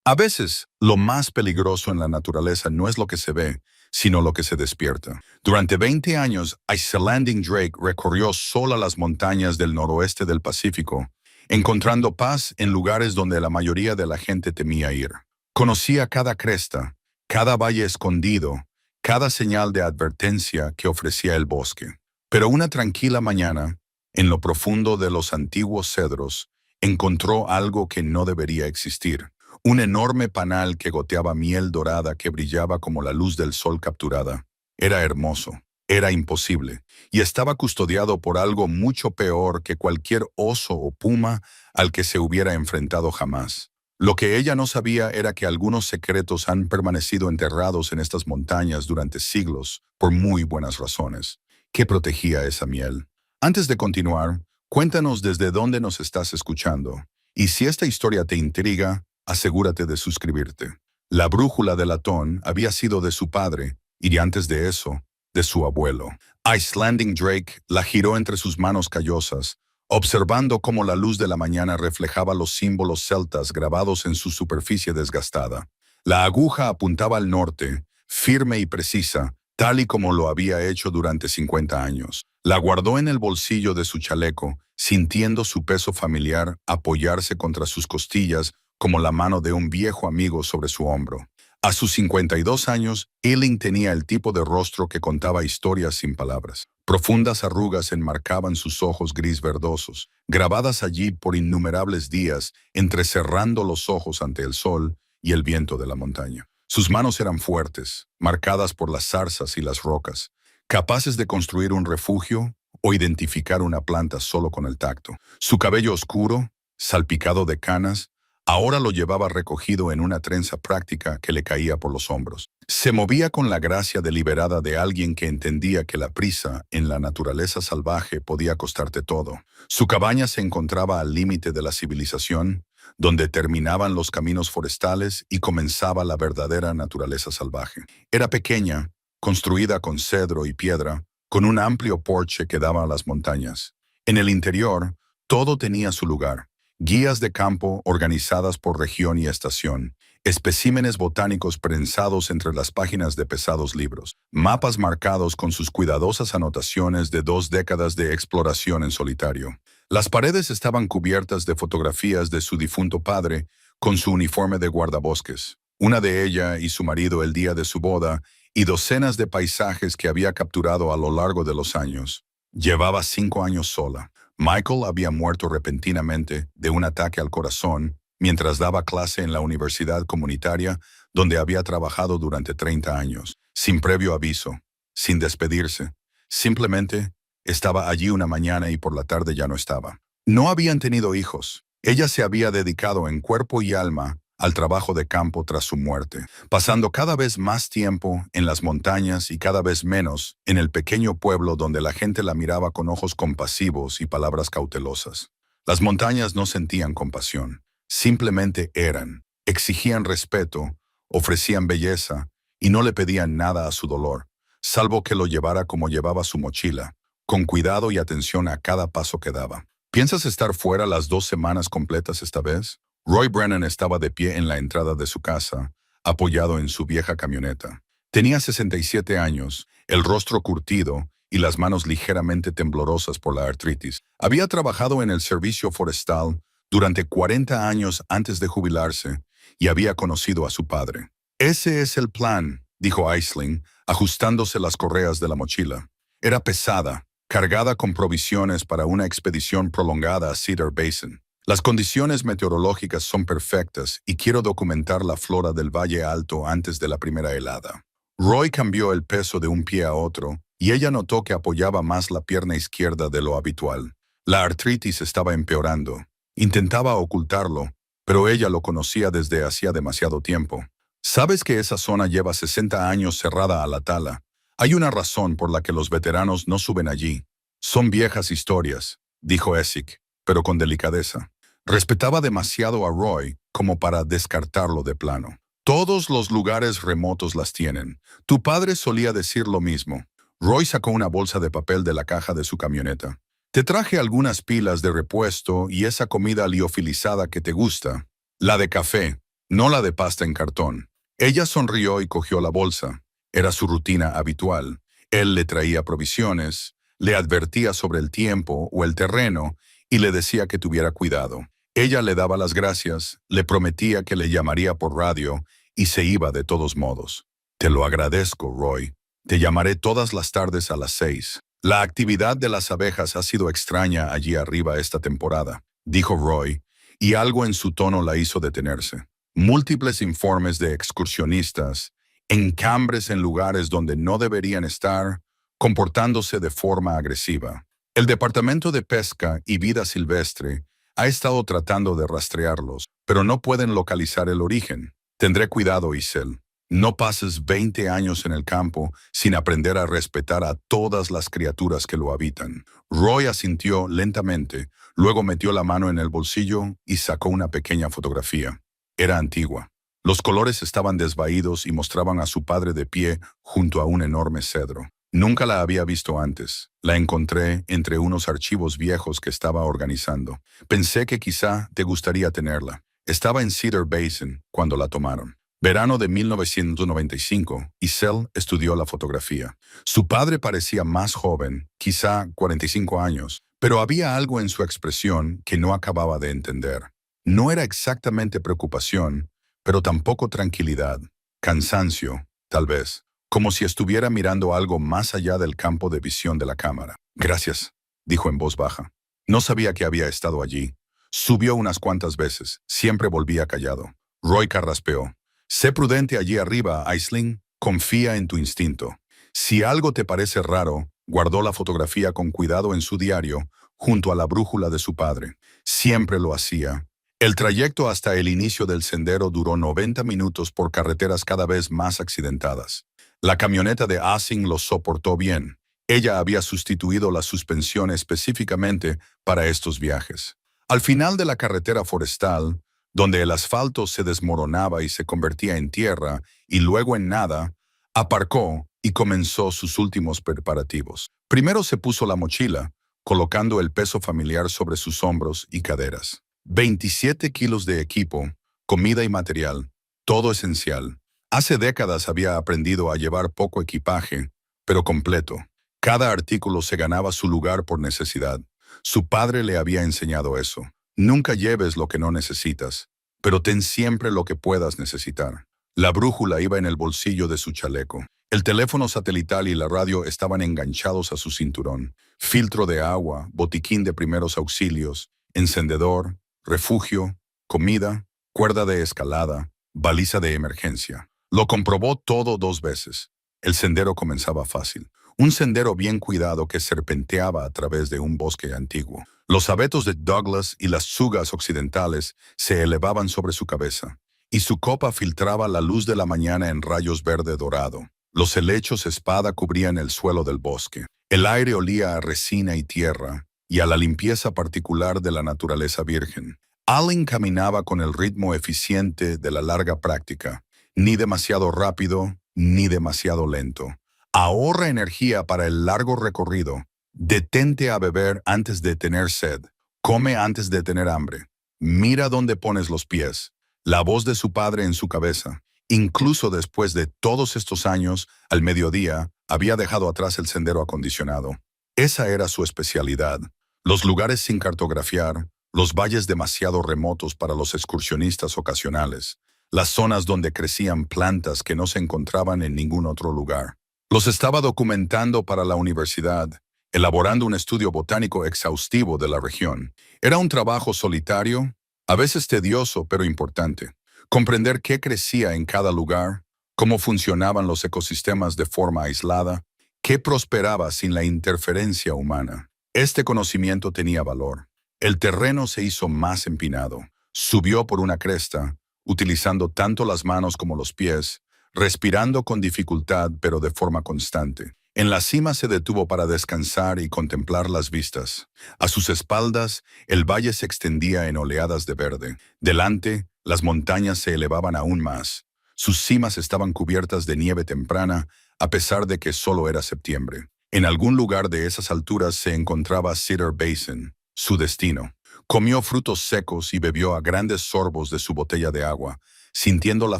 A veces, lo más peligroso en la naturaleza no es lo que se ve, sino lo que se despierta. Durante 20 años, Icelanding Drake recorrió sola las montañas del noroeste del Pacífico, encontrando paz en lugares donde la mayoría de la gente temía ir. Conocía cada cresta, cada valle escondido, cada señal de advertencia que ofrecía el bosque. Pero una tranquila mañana, en lo profundo de los antiguos cedros, encontró algo que no debería existir. Un enorme panal que goteaba miel dorada que brillaba como la luz del sol capturada. Era hermoso, era imposible, y estaba custodiado por algo mucho peor que cualquier oso o puma al que se hubiera enfrentado jamás. Lo que ella no sabía era que algunos secretos han permanecido enterrados en estas montañas durante siglos, por muy buenas razones. ¿Qué protegía esa miel? Antes de continuar, cuéntanos desde dónde nos estás escuchando. Y si esta historia te intriga, asegúrate de suscribirte. La brújula de latón había sido de su padre, y antes de eso, de su abuelo. Icelanding Drake la giró entre sus manos callosas, observando cómo la luz de la mañana reflejaba los símbolos celtas grabados en su superficie desgastada. La aguja apuntaba al norte, firme y precisa, tal y como lo había hecho durante 50 años. La guardó en el bolsillo de su chaleco, sintiendo su peso familiar apoyarse contra sus costillas como la mano de un viejo amigo sobre su hombro. A sus 52 años, Eiling tenía el tipo de rostro que contaba historias sin palabras. Profundas arrugas enmarcaban sus ojos gris verdosos, grabadas allí por innumerables días, entrecerrando los ojos ante el sol y el viento de la montaña. Sus manos eran fuertes, marcadas por las zarzas y las rocas, capaces de construir un refugio o identificar una planta solo con el tacto. Su cabello oscuro, salpicado de canas, ahora lo llevaba recogido en una trenza práctica que le caía por los hombros. Se movía con la gracia deliberada de alguien que entendía que la prisa en la naturaleza salvaje podía costarte todo. Su cabaña se encontraba al límite de la civilización, donde terminaban los caminos forestales y comenzaba la verdadera naturaleza salvaje. Era pequeña, construida con cedro y piedra, con un amplio porche que daba a las montañas. En el interior, todo tenía su lugar. Guías de campo organizadas por región y estación, especímenes botánicos prensados entre las páginas de pesados libros, mapas marcados con sus cuidadosas anotaciones de 2 décadas de exploración en solitario. Las paredes estaban cubiertas de fotografías de su difunto padre con su uniforme de guardabosques, una de ella y su marido el día de su boda, y docenas de paisajes que había capturado a lo largo de los años. Llevaba 5 años sola. Michael había muerto repentinamente de un ataque al corazón mientras daba clase en la universidad comunitaria donde había trabajado durante 30 años, sin previo aviso, sin despedirse. Simplemente estaba allí una mañana y por la tarde ya no estaba. No habían tenido hijos. Ella se había dedicado en cuerpo y alma al trabajo de campo tras su muerte, pasando cada vez más tiempo en las montañas y cada vez menos en el pequeño pueblo donde la gente la miraba con ojos compasivos y palabras cautelosas. Las montañas no sentían compasión, simplemente eran, exigían respeto, ofrecían belleza y no le pedían nada a su dolor, salvo que lo llevara como llevaba su mochila, con cuidado y atención a cada paso que daba. ¿Piensas estar fuera las 2 semanas completas esta vez? Roy Brennan estaba de pie en la entrada de su casa, apoyado en su vieja camioneta. Tenía 67 años, el rostro curtido y las manos ligeramente temblorosas por la artritis. Había trabajado en el servicio forestal durante 40 años antes de jubilarse y había conocido a su padre. «Ese es el plan», dijo Aisling, ajustándose las correas de la mochila. Era pesada, cargada con provisiones para una expedición prolongada a Cedar Basin. Las condiciones meteorológicas son perfectas y quiero documentar la flora del Valle Alto antes de la primera helada. Roy cambió el peso de un pie a otro y ella notó que apoyaba más la pierna izquierda de lo habitual. La artritis estaba empeorando. Intentaba ocultarlo, pero ella lo conocía desde hacía demasiado tiempo. «Sabes que esa zona lleva 60 años cerrada a la tala. Hay una razón por la que los veteranos no suben allí. Son viejas historias», dijo Essig, pero con delicadeza. Respetaba demasiado a Roy como para descartarlo de plano. «Todos los lugares remotos las tienen. Tu padre solía decir lo mismo». Roy sacó una bolsa de papel de la caja de su camioneta. «Te traje algunas pilas de repuesto y esa comida liofilizada que te gusta. La de café. no la de pasta en cartón. Ella sonrió y cogió la bolsa. Era su rutina habitual. Él le traía provisiones, le advertía sobre el tiempo o el terreno y le decía que tuviera cuidado. Ella le daba las gracias, le prometía que le llamaría por radio y se iba de todos modos. Te lo agradezco, Roy. Te llamaré todas las tardes a las 6. La actividad de las abejas ha sido extraña allí arriba esta temporada, dijo Roy, y algo en su tono la hizo detenerse. Múltiples informes de excursionistas, encambres en lugares donde no deberían estar, comportándose de forma agresiva. El Departamento de Pesca y Vida Silvestre ha estado tratando de rastrearlos, pero no pueden localizar el origen. Tendré cuidado, Isel. No pases 20 años en el campo sin aprender a respetar a todas las criaturas que lo habitan. Roy asintió lentamente, luego metió la mano en el bolsillo y sacó una pequeña fotografía. Era antigua. Los colores estaban desvaídos y mostraban a su padre de pie junto a un enorme cedro. Nunca la había visto antes. La encontré entre unos archivos viejos que estaba organizando. Pensé que quizá te gustaría tenerla. Estaba en Cedar Basin cuando la tomaron. Verano de 1995, Isel estudió la fotografía. Su padre parecía más joven, quizá 45 años, pero había algo en su expresión que no acababa de entender. No era exactamente preocupación, pero tampoco tranquilidad. Cansancio, tal vez, como si estuviera mirando algo más allá del campo de visión de la cámara. Gracias, dijo en voz baja. No sabía que había estado allí. Subió unas cuantas veces, siempre volvía callado. Roy carraspeó. Sé prudente allí arriba, Aisling. Confía en tu instinto. Si algo te parece raro, guardó la fotografía con cuidado en su diario, junto a la brújula de su padre. Siempre lo hacía. El trayecto hasta el inicio del sendero duró 90 minutos por carreteras cada vez más accidentadas. La camioneta de Asing lo soportó bien. Ella había sustituido la suspensión específicamente para estos viajes. Al final de la carretera forestal, donde el asfalto se desmoronaba y se convertía en tierra y luego en nada, aparcó y comenzó sus últimos preparativos. Primero se puso la mochila, colocando el peso familiar sobre sus hombros y caderas. 27 kilos de equipo, comida y material, todo esencial. Hace décadas había aprendido a llevar poco equipaje, pero completo. Cada artículo se ganaba su lugar por necesidad. Su padre le había enseñado eso. Nunca lleves lo que no necesitas, pero ten siempre lo que puedas necesitar. La brújula iba en el bolsillo de su chaleco. El teléfono satelital y la radio estaban enganchados a su cinturón. Filtro de agua, botiquín de primeros auxilios, encendedor, refugio, comida, cuerda de escalada, baliza de emergencia. Lo comprobó todo 2 veces. El sendero comenzaba fácil. Un sendero bien cuidado que serpenteaba a través de un bosque antiguo. Los abetos de Douglas y las tsugas occidentales se elevaban sobre su cabeza, y su copa filtraba la luz de la mañana en rayos verde dorado. Los helechos espada cubrían el suelo del bosque. El aire olía a resina y tierra, y a la limpieza particular de la naturaleza virgen. Allen caminaba con el ritmo eficiente de la larga práctica, ni demasiado rápido, ni demasiado lento. Ahorra energía para el largo recorrido. Detente a beber antes de tener sed. Come antes de tener hambre. Mira dónde pones los pies. La voz de su padre en su cabeza. Incluso después de todos estos años, al mediodía, había dejado atrás el sendero acondicionado. Esa era su especialidad. Los lugares sin cartografiar, los valles demasiado remotos para los excursionistas ocasionales, las zonas donde crecían plantas que no se encontraban en ningún otro lugar. Los estaba documentando para la universidad, elaborando un estudio botánico exhaustivo de la región. Era un trabajo solitario, a veces tedioso pero importante. Comprender qué crecía en cada lugar, cómo funcionaban los ecosistemas de forma aislada, qué prosperaba sin la interferencia humana. Este conocimiento tenía valor. El terreno se hizo más empinado. Subió por una cresta, utilizando tanto las manos como los pies, respirando con dificultad pero de forma constante. En la cima se detuvo para descansar y contemplar las vistas. A sus espaldas, el valle se extendía en oleadas de verde. Delante, las montañas se elevaban aún más. Sus cimas estaban cubiertas de nieve temprana, a pesar de que solo era septiembre. En algún lugar de esas alturas se encontraba Cedar Basin, su destino. Comió frutos secos y bebió a grandes sorbos de su botella de agua, sintiendo la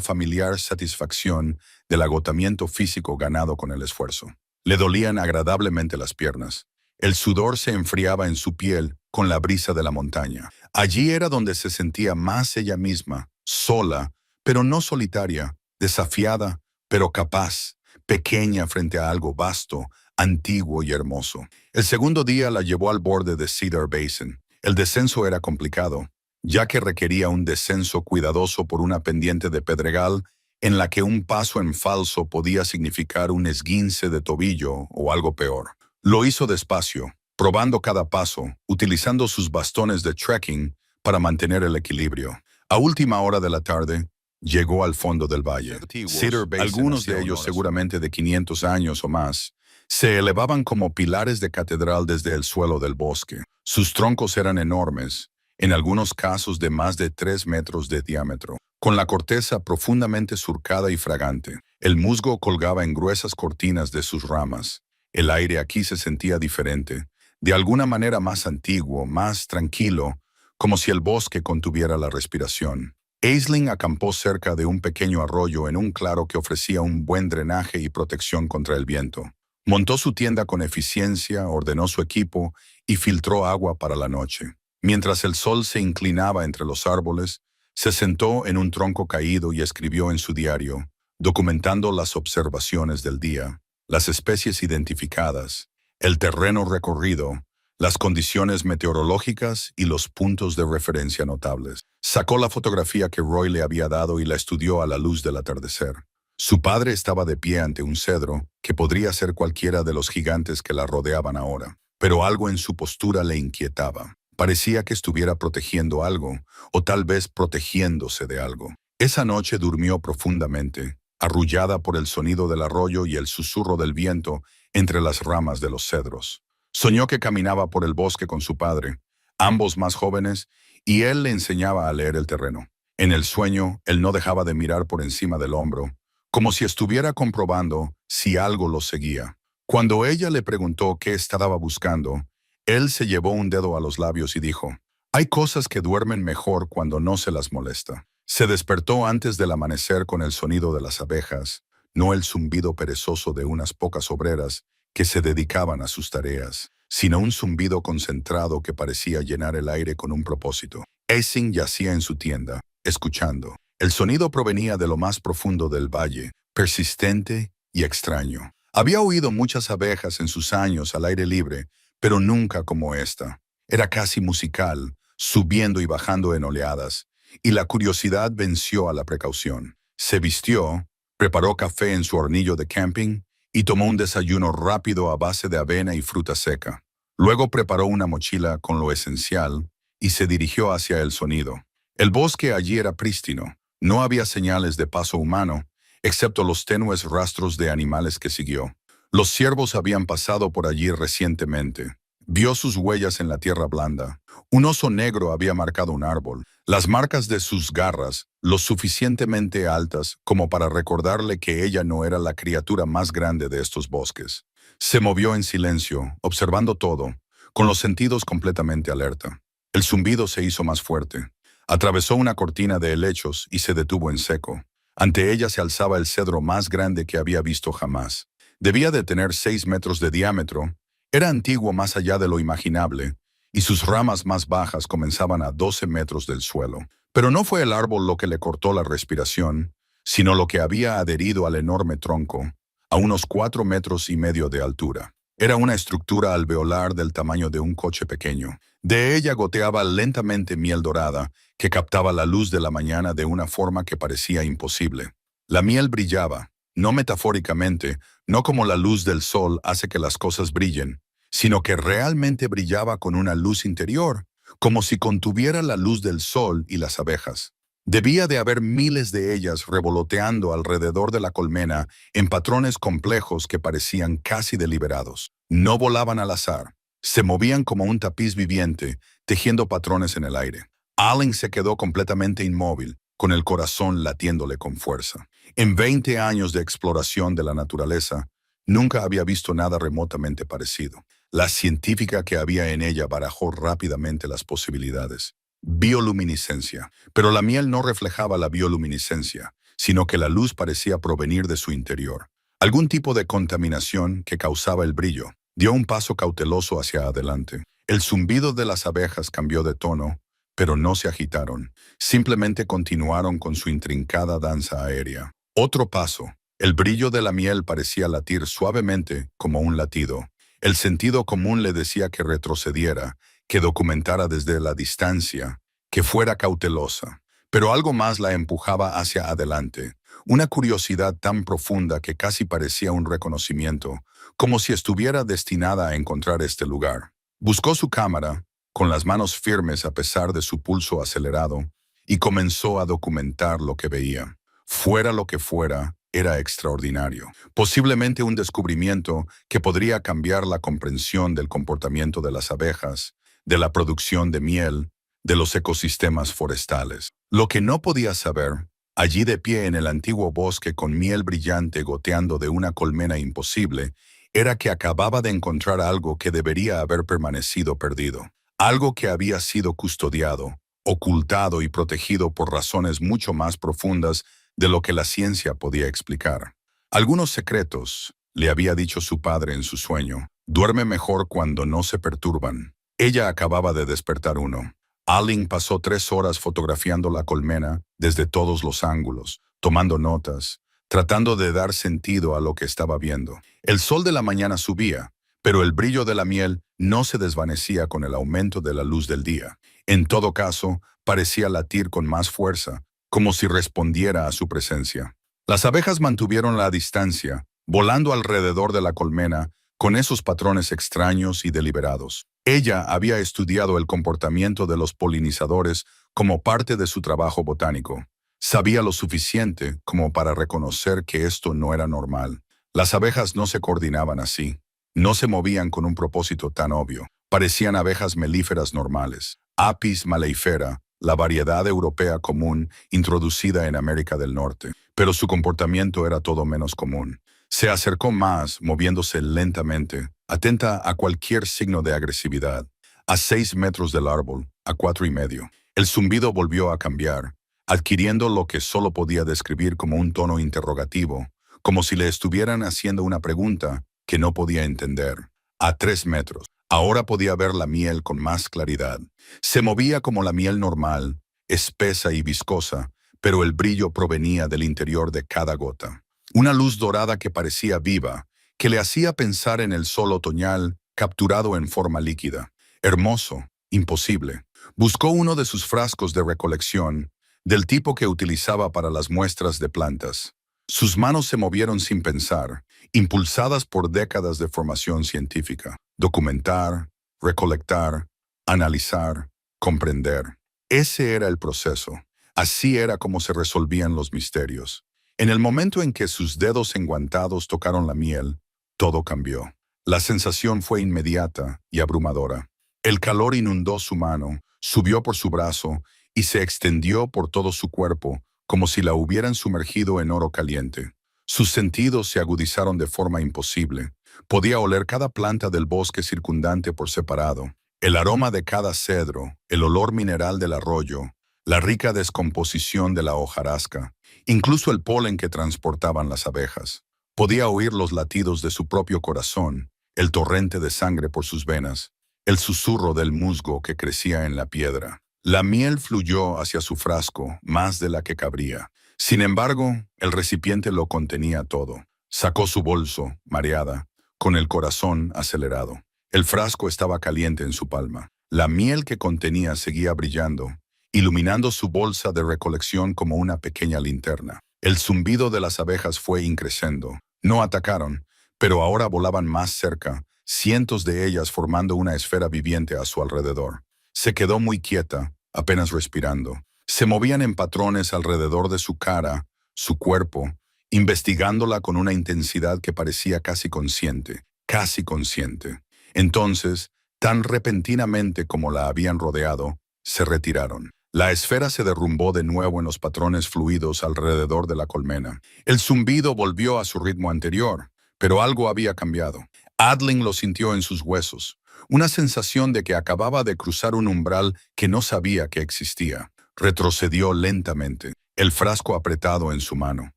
familiar satisfacción del agotamiento físico ganado con el esfuerzo. Le dolían agradablemente las piernas. El sudor se enfriaba en su piel con la brisa de la montaña. Allí era donde se sentía más ella misma, sola, pero no solitaria, desafiada, pero capaz, pequeña frente a algo vasto, antiguo y hermoso. El segundo día la llevó al borde de Cedar Basin. El descenso era complicado, ya que requería un descenso cuidadoso por una pendiente de pedregal en la que un paso en falso podía significar un esguince de tobillo o algo peor. Lo hizo despacio, probando cada paso, utilizando sus bastones de trekking para mantener el equilibrio. A última hora de la tarde, llegó al fondo del valle. Cedar Basin, algunos de ellos seguramente de 500 años o más, se elevaban como pilares de catedral desde el suelo del bosque. Sus troncos eran enormes, en algunos casos de más de 3 metros de diámetro, con la corteza profundamente surcada y fragante. El musgo colgaba en gruesas cortinas de sus ramas. El aire aquí se sentía diferente, de alguna manera más antiguo, más tranquilo, como si el bosque contuviera la respiración. Aisling acampó cerca de un pequeño arroyo en un claro que ofrecía un buen drenaje y protección contra el viento. Montó su tienda con eficiencia, ordenó su equipo y filtró agua para la noche. Mientras el sol se inclinaba entre los árboles, se sentó en un tronco caído y escribió en su diario, documentando las observaciones del día, las especies identificadas, el terreno recorrido, las condiciones meteorológicas y los puntos de referencia notables. Sacó la fotografía que Roy le había dado y la estudió a la luz del atardecer. Su padre estaba de pie ante un cedro, que podría ser cualquiera de los gigantes que la rodeaban ahora, pero algo en su postura le inquietaba. Parecía que estuviera protegiendo algo, o tal vez protegiéndose de algo. Esa noche durmió profundamente, arrullada por el sonido del arroyo y el susurro del viento entre las ramas de los cedros. Soñó que caminaba por el bosque con su padre, ambos más jóvenes, y él le enseñaba a leer el terreno. En el sueño, él no dejaba de mirar por encima del hombro, como si estuviera comprobando si algo lo seguía. Cuando ella le preguntó qué estaba buscando, él se llevó un dedo a los labios y dijo, «Hay cosas que duermen mejor cuando no se las molesta». Se despertó antes del amanecer con el sonido de las abejas, no el zumbido perezoso de unas pocas obreras que se dedicaban a sus tareas, sino un zumbido concentrado que parecía llenar el aire con un propósito. Aisling yacía en su tienda, escuchando. El sonido provenía de lo más profundo del valle, persistente y extraño. Había oído muchas abejas en sus años al aire libre, pero nunca como esta. Era casi musical, subiendo y bajando en oleadas, y la curiosidad venció a la precaución. Se vistió, preparó café en su hornillo de camping y tomó un desayuno rápido a base de avena y fruta seca. Luego preparó una mochila con lo esencial y se dirigió hacia el sonido. El bosque allí era prístino. No había señales de paso humano, excepto los tenues rastros de animales que siguió. Los ciervos habían pasado por allí recientemente. Vio sus huellas en la tierra blanda. Un oso negro había marcado un árbol. Las marcas de sus garras, lo suficientemente altas como para recordarle que ella no era la criatura más grande de estos bosques. Se movió en silencio, observando todo, con los sentidos completamente alerta. El zumbido se hizo más fuerte. Atravesó una cortina de helechos y se detuvo en seco. Ante ella se alzaba el cedro más grande que había visto jamás. Debía de tener 6 metros de diámetro. Era antiguo más allá de lo imaginable, y sus ramas más bajas comenzaban a 12 metros del suelo. Pero no fue el árbol lo que le cortó la respiración, sino lo que había adherido al enorme tronco, a unos 4,5 metros de altura. Era una estructura alveolar del tamaño de un coche pequeño. De ella goteaba lentamente miel dorada, que captaba la luz de la mañana de una forma que parecía imposible. La miel brillaba, no metafóricamente, no como la luz del sol hace que las cosas brillen, sino que realmente brillaba con una luz interior, como si contuviera la luz del sol y las abejas. Debía de haber miles de ellas revoloteando alrededor de la colmena en patrones complejos que parecían casi deliberados. No volaban al azar, se movían como un tapiz viviente, tejiendo patrones en el aire. Allen se quedó completamente inmóvil, con el corazón latiéndole con fuerza. En 20 años de exploración de la naturaleza, nunca había visto nada remotamente parecido. La científica que había en ella barajó rápidamente las posibilidades. Bioluminiscencia. Pero la miel no reflejaba la bioluminiscencia, sino que la luz parecía provenir de su interior. Algún tipo de contaminación que causaba el brillo. Dio un paso cauteloso hacia adelante. El zumbido de las abejas cambió de tono, pero no se agitaron. Simplemente continuaron con su intrincada danza aérea. Otro paso. El brillo de la miel parecía latir suavemente como un latido. El sentido común le decía que retrocediera, que documentara desde la distancia, que fuera cautelosa. Pero algo más la empujaba hacia adelante. Una curiosidad tan profunda que casi parecía un reconocimiento, como si estuviera destinada a encontrar este lugar. Buscó su cámara, con las manos firmes a pesar de su pulso acelerado, y comenzó a documentar lo que veía. Fuera lo que fuera, era extraordinario. Posiblemente un descubrimiento que podría cambiar la comprensión del comportamiento de las abejas, de la producción de miel, de los ecosistemas forestales. Lo que no podía saber, allí de pie en el antiguo bosque con miel brillante goteando de una colmena imposible, era que acababa de encontrar algo que debería haber permanecido perdido. Algo que había sido custodiado, ocultado y protegido por razones mucho más profundas de lo que la ciencia podía explicar. Algunos secretos, le había dicho su padre en su sueño, duerme mejor cuando no se perturban. Ella acababa de despertar uno. Alling pasó 3 horas fotografiando la colmena desde todos los ángulos, tomando notas, tratando de dar sentido a lo que estaba viendo. El sol de la mañana subía, pero el brillo de la miel no se desvanecía con el aumento de la luz del día. En todo caso, parecía latir con más fuerza, como si respondiera a su presencia. Las abejas mantuvieron la distancia, volando alrededor de la colmena, con esos patrones extraños y deliberados. Ella había estudiado el comportamiento de los polinizadores como parte de su trabajo botánico. Sabía lo suficiente como para reconocer que esto no era normal. Las abejas no se coordinaban así. No se movían con un propósito tan obvio. Parecían abejas melíferas normales. Apis mellifera, la variedad europea común introducida en América del Norte. Pero su comportamiento era todo menos común. Se acercó más, moviéndose lentamente, atenta a cualquier signo de agresividad. A 6 metros del árbol, a 4,5. El zumbido volvió a cambiar, adquiriendo lo que solo podía describir como un tono interrogativo, como si le estuvieran haciendo una pregunta que no podía entender. A 3 metros. Ahora podía ver la miel con más claridad. Se movía como la miel normal, espesa y viscosa, pero el brillo provenía del interior de cada gota. Una luz dorada que parecía viva, que le hacía pensar en el sol otoñal capturado en forma líquida. Hermoso, imposible. Buscó uno de sus frascos de recolección, del tipo que utilizaba para las muestras de plantas. Sus manos se movieron sin pensar, impulsadas por décadas de formación científica. Documentar, recolectar, analizar, comprender. Ese era el proceso. Así era como se resolvían los misterios. En el momento en que sus dedos enguantados tocaron la miel, todo cambió. La sensación fue inmediata y abrumadora. El calor inundó su mano, subió por su brazo y se extendió por todo su cuerpo, como si la hubieran sumergido en oro caliente. Sus sentidos se agudizaron de forma imposible. Podía oler cada planta del bosque circundante por separado, el aroma de cada cedro, el olor mineral del arroyo, la rica descomposición de la hojarasca, incluso el polen que transportaban las abejas. Podía oír los latidos de su propio corazón, el torrente de sangre por sus venas, el susurro del musgo que crecía en la piedra. La miel fluyó hacia su frasco, más de la que cabría. Sin embargo, el recipiente lo contenía todo. Sacó su bolso, mareada, con el corazón acelerado. El frasco estaba caliente en su palma. La miel que contenía seguía brillando, iluminando su bolsa de recolección como una pequeña linterna. El zumbido de las abejas fue increciendo. No atacaron, pero ahora volaban más cerca, cientos de ellas formando una esfera viviente a su alrededor. Se quedó muy quieta, apenas respirando. Se movían en patrones alrededor de su cara, su cuerpo, investigándola con una intensidad que parecía casi consciente, casi consciente. Entonces, tan repentinamente como la habían rodeado, se retiraron. La esfera se derrumbó de nuevo en los patrones fluidos alrededor de la colmena. El zumbido volvió a su ritmo anterior, pero algo había cambiado. Adling lo sintió en sus huesos. una sensación de que acababa de cruzar un umbral que no sabía que existía. Retrocedió lentamente, el frasco apretado en su mano.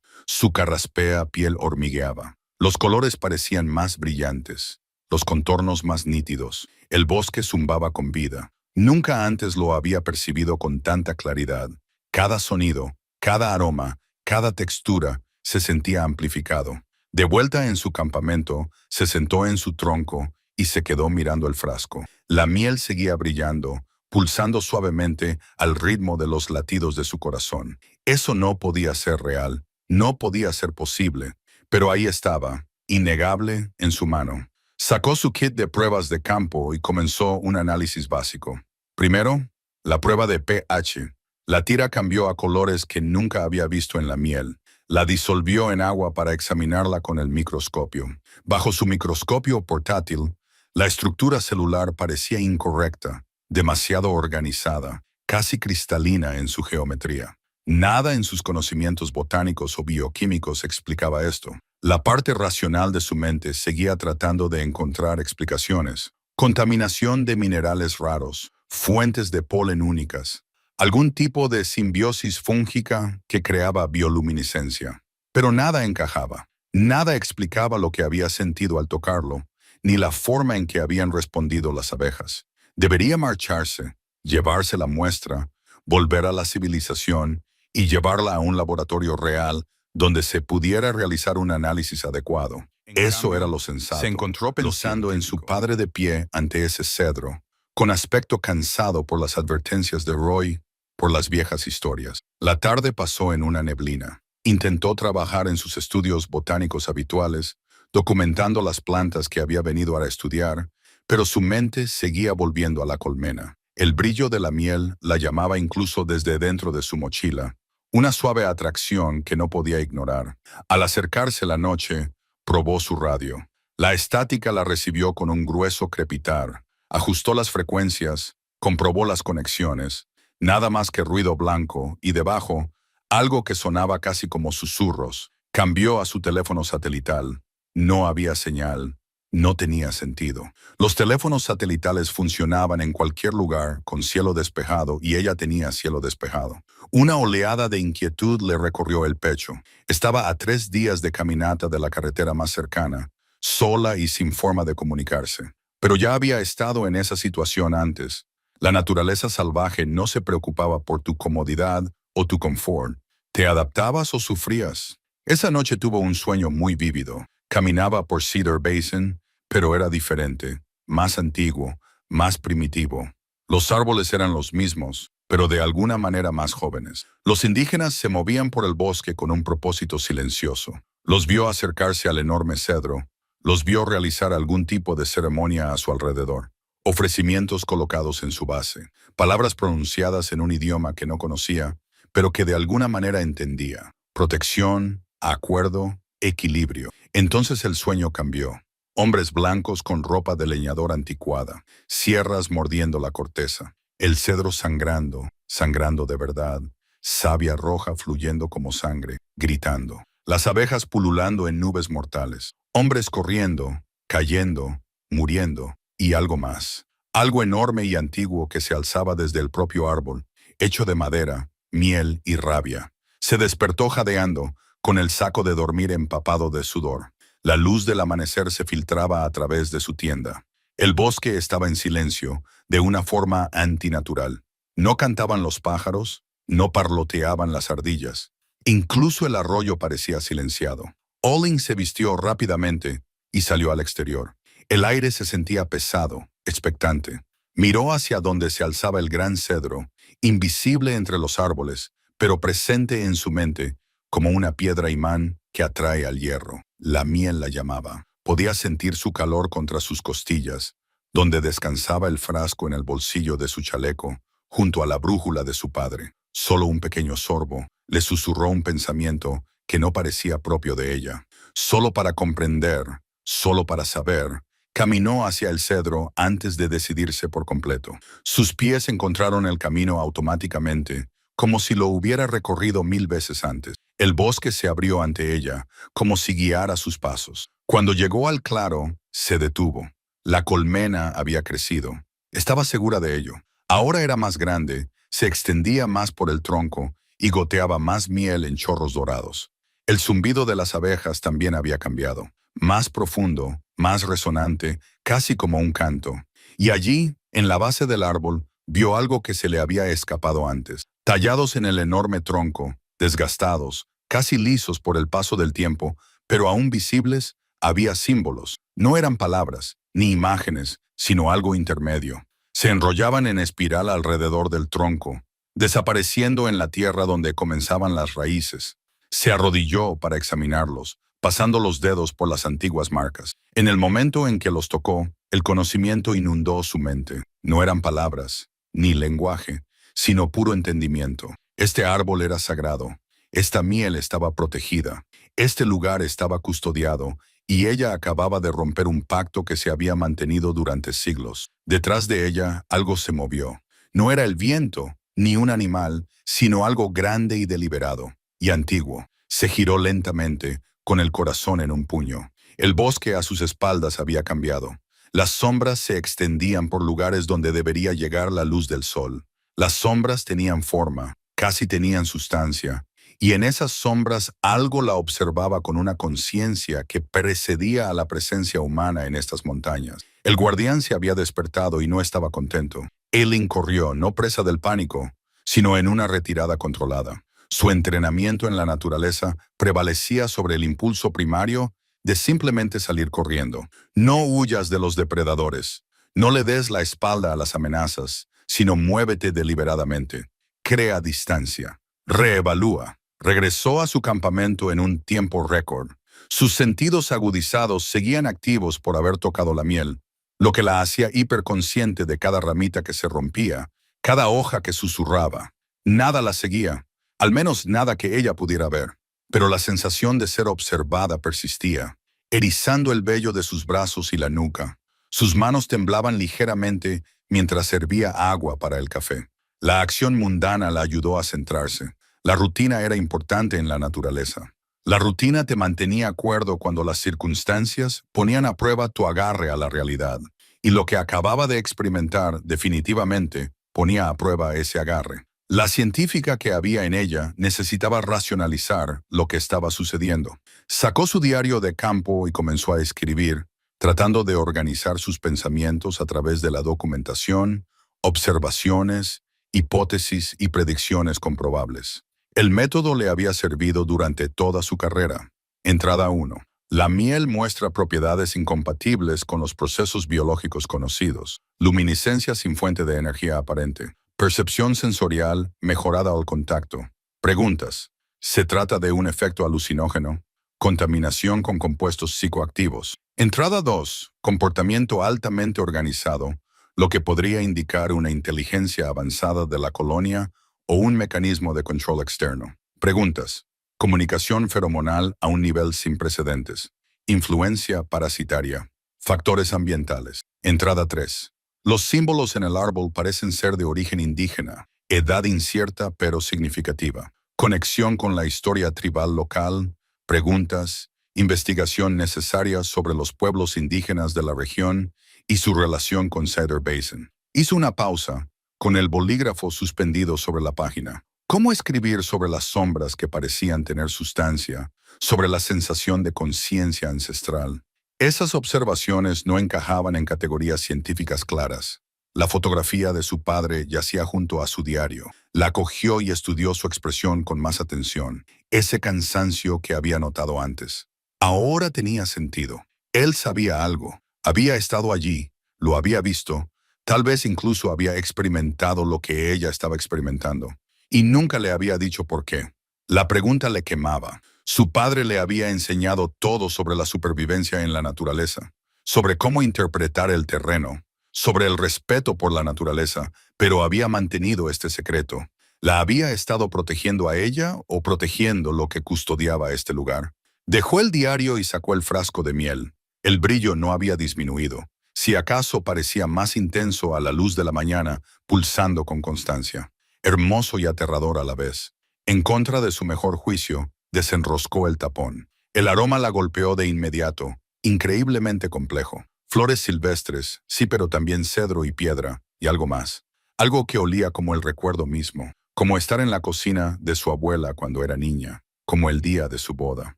Su carraspea piel hormigueaba. Los colores parecían más brillantes, los contornos más nítidos. El bosque zumbaba con vida. Nunca antes lo había percibido con tanta claridad. Cada sonido, cada aroma, cada textura se sentía amplificado. De vuelta en su campamento, se sentó en su tronco y se quedó mirando el frasco. La miel seguía brillando, pulsando suavemente al ritmo de los latidos de su corazón. Eso no podía ser real, no podía ser posible, pero ahí estaba, innegable, en su mano. Sacó su kit de pruebas de campo y comenzó un análisis básico. Primero, la prueba de pH. La tira cambió a colores que nunca había visto en la miel. La disolvió en agua para examinarla con el microscopio. Bajo su microscopio portátil, la estructura celular parecía incorrecta, demasiado organizada, casi cristalina en su geometría. Nada en sus conocimientos botánicos o bioquímicos explicaba esto. La parte racional de su mente seguía tratando de encontrar explicaciones. Contaminación de minerales raros, fuentes de polen únicas, algún tipo de simbiosis fúngica que creaba bioluminiscencia. Pero nada encajaba. Nada explicaba lo que había sentido al tocarlo, ni la forma en que habían respondido las abejas. Debería marcharse, llevarse la muestra, volver a la civilización y llevarla a un laboratorio real donde se pudiera realizar un análisis adecuado. Eso era lo sensato. Se encontró pensando en su padre de pie ante ese cedro, con aspecto cansado por las advertencias de Roy, por las viejas historias. La tarde pasó en una neblina. Intentó trabajar en sus estudios botánicos habituales, documentando las plantas que había venido a estudiar, pero su mente seguía volviendo a la colmena. El brillo de la miel la llamaba incluso desde dentro de su mochila, una suave atracción que no podía ignorar. Al acercarse la noche, probó su radio. La estática la recibió con un grueso crepitar. Ajustó las frecuencias, comprobó las conexiones, nada más que ruido blanco, y debajo, algo que sonaba casi como susurros. Cambió a su teléfono satelital. No había señal. No tenía sentido. Los teléfonos satelitales funcionaban en cualquier lugar con cielo despejado y ella tenía cielo despejado. Una oleada de inquietud le recorrió el pecho. Estaba a 3 días de caminata de la carretera más cercana, sola y sin forma de comunicarse. Pero ya había estado en esa situación antes. La naturaleza salvaje no se preocupaba por tu comodidad o tu confort. ¿Te adaptabas o sufrías? Esa noche tuvo un sueño muy vívido. Caminaba por Cedar Basin, pero era diferente, más antiguo, más primitivo. Los árboles eran los mismos, pero de alguna manera más jóvenes. Los indígenas se movían por el bosque con un propósito silencioso. Los vio acercarse al enorme cedro. Los vio realizar algún tipo de ceremonia a su alrededor. Ofrecimientos colocados en su base. Palabras pronunciadas en un idioma que no conocía, pero que de alguna manera entendía. Protección, acuerdo, equilibrio. Entonces el sueño cambió. Hombres blancos con ropa de leñador anticuada, sierras mordiendo la corteza, el cedro sangrando, sangrando de verdad, savia roja fluyendo como sangre, gritando. Las abejas pululando en nubes mortales, hombres corriendo, cayendo, muriendo, y algo más. Algo enorme y antiguo que se alzaba desde el propio árbol, hecho de madera, miel y rabia. Se despertó jadeando, con el saco de dormir empapado de sudor. La luz del amanecer se filtraba a través de su tienda. El bosque estaba en silencio, de una forma antinatural. No cantaban los pájaros, no parloteaban las ardillas. Incluso el arroyo parecía silenciado. Olin se vistió rápidamente y salió al exterior. El aire se sentía pesado, expectante. Miró hacia donde se alzaba el gran cedro, invisible entre los árboles, pero presente en su mente, como una piedra imán que atrae al hierro. La miel la llamaba. Podía sentir su calor contra sus costillas, donde descansaba el frasco en el bolsillo de su chaleco, junto a la brújula de su padre. Solo un pequeño sorbo le susurró un pensamiento que no parecía propio de ella. Solo para comprender, solo para saber, caminó hacia el cedro antes de decidirse por completo. Sus pies encontraron el camino automáticamente, como si lo hubiera recorrido 1000 veces antes. El bosque se abrió ante ella, como si guiara sus pasos. Cuando llegó al claro, se detuvo. La colmena había crecido. Estaba segura de ello. Ahora era más grande, se extendía más por el tronco y goteaba más miel en chorros dorados. El zumbido de las abejas también había cambiado. Más profundo, más resonante, casi como un canto. Y allí, en la base del árbol, vio algo que se le había escapado antes. Tallados en el enorme tronco, desgastados, casi lisos por el paso del tiempo, pero aún visibles, había símbolos. No eran palabras, ni imágenes, sino algo intermedio. Se enrollaban en espiral alrededor del tronco, desapareciendo en la tierra donde comenzaban las raíces. Se arrodilló para examinarlos, pasando los dedos por las antiguas marcas. En el momento en que los tocó, el conocimiento inundó su mente. No eran palabras, ni lenguaje, sino puro entendimiento. Este árbol era sagrado. Esta miel estaba protegida. Este lugar estaba custodiado, y ella acababa de romper un pacto que se había mantenido durante siglos. Detrás de ella, algo se movió. No era el viento, ni un animal, sino algo grande y deliberado, y antiguo. Se giró lentamente, con el corazón en un puño. El bosque a sus espaldas había cambiado. Las sombras se extendían por lugares donde debería llegar la luz del sol. Las sombras tenían forma, casi tenían sustancia, y en esas sombras algo la observaba con una conciencia que precedía a la presencia humana en estas montañas. El guardián se había despertado y no estaba contento. Eileen corrió, no presa del pánico, sino en una retirada controlada. Su entrenamiento en la naturaleza prevalecía sobre el impulso primario de simplemente salir corriendo. No huyas de los depredadores. No le des la espalda a las amenazas, sino muévete deliberadamente. Crea distancia. Reevalúa. Regresó a su campamento en un tiempo récord. Sus sentidos agudizados seguían activos por haber tocado la miel, lo que la hacía hiperconsciente de cada ramita que se rompía, cada hoja que susurraba. Nada la seguía, al menos nada que ella pudiera ver, pero la sensación de ser observada persistía, erizando el vello de sus brazos y la nuca. Sus manos temblaban ligeramente mientras servía agua para el café. La acción mundana la ayudó a centrarse. La rutina era importante en la naturaleza. La rutina te mantenía cuerdo cuando las circunstancias ponían a prueba tu agarre a la realidad. Y lo que acababa de experimentar definitivamente ponía a prueba ese agarre. La científica que había en ella necesitaba racionalizar lo que estaba sucediendo. Sacó su diario de campo y comenzó a escribir, tratando de organizar sus pensamientos a través de la documentación, observaciones, hipótesis y predicciones comprobables. El método le había servido durante toda su carrera. Entrada 1. La miel muestra propiedades incompatibles con los procesos biológicos conocidos. Luminiscencia sin fuente de energía aparente. Percepción sensorial mejorada al contacto. Preguntas. ¿Se trata de un efecto alucinógeno? Contaminación con compuestos psicoactivos. Entrada 2. Comportamiento altamente organizado, lo que podría indicar una inteligencia avanzada de la colonia o un mecanismo de control externo. Preguntas. Comunicación feromonal a un nivel sin precedentes. Influencia parasitaria. Factores ambientales. Entrada 3. Los símbolos en el árbol parecen ser de origen indígena, edad incierta pero significativa. Conexión con la historia tribal local. Preguntas. Investigación necesaria sobre los pueblos indígenas de la región y su relación con Cedar Basin. Hizo una pausa, con el bolígrafo suspendido sobre la página. ¿Cómo escribir sobre las sombras que parecían tener sustancia, sobre la sensación de conciencia ancestral? Esas observaciones no encajaban en categorías científicas claras. La fotografía de su padre yacía junto a su diario. La cogió y estudió su expresión con más atención. Ese cansancio que había notado antes. Ahora tenía sentido. Él sabía algo. Había estado allí, lo había visto, tal vez incluso había experimentado lo que ella estaba experimentando. Y nunca le había dicho por qué. La pregunta le quemaba. Su padre le había enseñado todo sobre la supervivencia en la naturaleza, sobre cómo interpretar el terreno, sobre el respeto por la naturaleza, pero había mantenido este secreto. ¿La había estado protegiendo a ella o protegiendo lo que custodiaba este lugar? Dejó el diario y sacó el frasco de miel. El brillo no había disminuido. Si acaso parecía más intenso a la luz de la mañana, pulsando con constancia. Hermoso y aterrador a la vez. En contra de su mejor juicio, desenroscó el tapón. El aroma la golpeó de inmediato, increíblemente complejo. Flores silvestres, sí, pero también cedro y piedra, y algo más. Algo que olía como el recuerdo mismo, como estar en la cocina de su abuela cuando era niña, como el día de su boda,